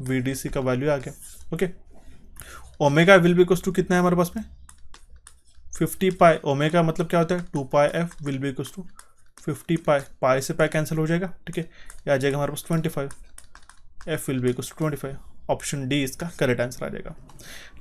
VDC का वैल्यू आ गया। Okay, omega will be equals to कितना है हमारे पास में 50 पाई। ओमेगा मतलब क्या होता है 2 pi f will be equals to 50 pi. Pi से पाई कैंसिल हो जाएगा, ठीक है, ये आ जाएगा हमारे पास 25। f will be equals to 25। Option D इसका करेक्ट आंसर आ जाएगा।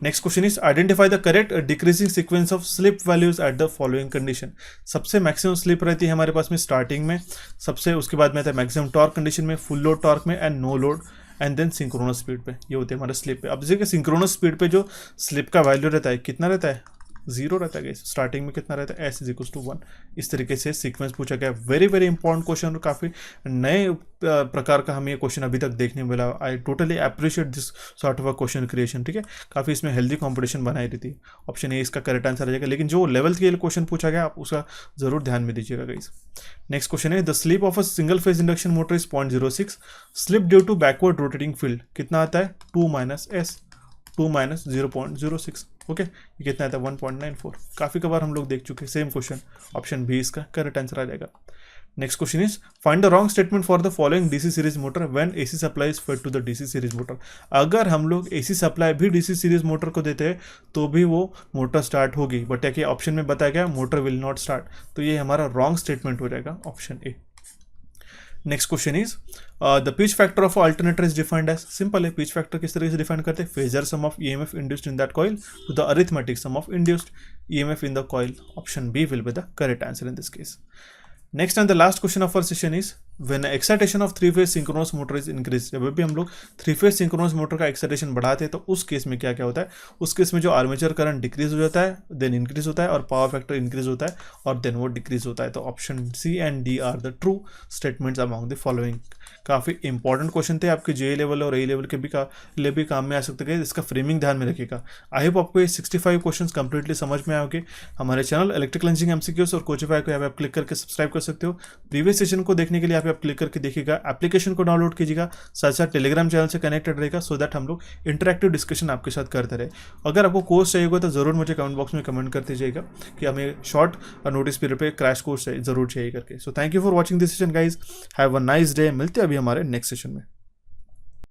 Next question is identify the correct decreasing sequence of slip values at the following condition. सबसे मैक्सिमम स्लिप रहती है हमारे पास में स्टार्टिंग में, सबसे उसके बाद में आता है मैक्सिमम टॉर्क कंडीशन में, फुल लोड टॉर्क में and no load, and then synchronous speed पे। ये होते हैं हमारे स्लिप पे। अब देखिए सिंक्रोनस स्पीड पे जो स्लिप का वैल्यू रहता है कितना रहता है 0 रहता है। स्टार्टिंग में कितना रहता है S इज इक्वल टू 1। इस तरीके से सीक्वेंस पूछा गया। वेरी वेरी इंपॉर्टेंट क्वेश्चन और काफ़ी नए प्रकार का हमें ये क्वेश्चन अभी तक देखने मिला। I totally appreciate this sort of a question creation, ठीक है, काफ़ी इसमें हेल्दी कॉम्पिटिशन बनाई रही थी। ऑप्शन ए इसका करेक्ट आंसर आ जाएगा। लेकिन जो लेवल के क्वेश्चन पूछा गया आप उसका जरूर ध्यान में दीजिएगा गाइस। नेक्स्ट क्वेश्चन है the slip of a single phase induction motor is 0.06, slip due to backward rotating field कितना आता है 2 S 2 0.06। ओके, ये कितना आता है 1.94। काफ़ी कबार हम लोग देख चुके हैं सेम क्वेश्चन। ऑप्शन बी इसका करेक्ट आंसर आ जाएगा। Next question is find the wrong statement for the following DC series motor when AC supply is fed to the DC series motor. अगर हम लोग AC सप्लाई भी DC series motor को देते हैं तो भी वो मोटर स्टार्ट होगी, बट क्या ऑप्शन में बताया गया मोटर विल नॉट स्टार्ट, तो ये हमारा रॉन्ग स्टेटमेंट हो जाएगा option A. Next question is the pitch factor of alternator is defined as. Simple है, पिच फैक्टर किस तरीके से डिफाइन करते हैं phasor sum of EMF induced in that coil to the arithmetic sum of induced EMF in the coil. Option B will be the correct answer in this case. Next and the last question of our session is when excitation of 3-फेज synchronous motor is increase. जब भी हम लोग 3-फेज synchronous motor का excitation बढ़ाते हैं तो उस केस में क्या क्या होता है, उस केस में जो आर्मेचर करंट डिक्रीज हो जाता है, देन इंक्रीज होता है, और पावर फैक्टर इंक्रीज होता है, और देन वो डिक्रीज होता है। तो option C and D are the true statements among the following. काफ़ी इंपॉर्टेंट क्वेश्चन थे आपके JEE लेवल और AE लेवल के लिए भी काम में आ सकते हैं। इसका फ्रेमिंग ध्यान में रखिएगा। आई होप आपको ये 65 क्वेश्चन कंप्लीटली समझ में आओगे। हमारे चैनल इलेक्ट्रिकल इंजीनियरिंग MCQs और कोचिफाई को यहाँ पे आप क्लिक करके सब्सक्राइब कर सकते हो। प्रीवियस सेशन को देखने के लिए यहाँ पे आप क्लिक करके देखिएगा, एप्लीकेशन को डाउनलोड कीजिएगा, साथ साथ टेलीग्राम चैनल से कनेक्टेड रहेगा, सो दैट हम लोग इंटरैक्टिव डिस्कशन आपके साथ करते रहे। अगर आपको कोर्स चाहिए होगा तो ज़रूर मुझे कमेंट बॉक्स में कमेंट कर दीजिएगा कि हमें शॉर्ट और नोटिस पीरियड पे क्रैश कोर्स जरूर चाहिए करके। So thank you for watching this session guys, have a nice day. मिलते हैं अभी हमारे नेक्स्ट सेशन में।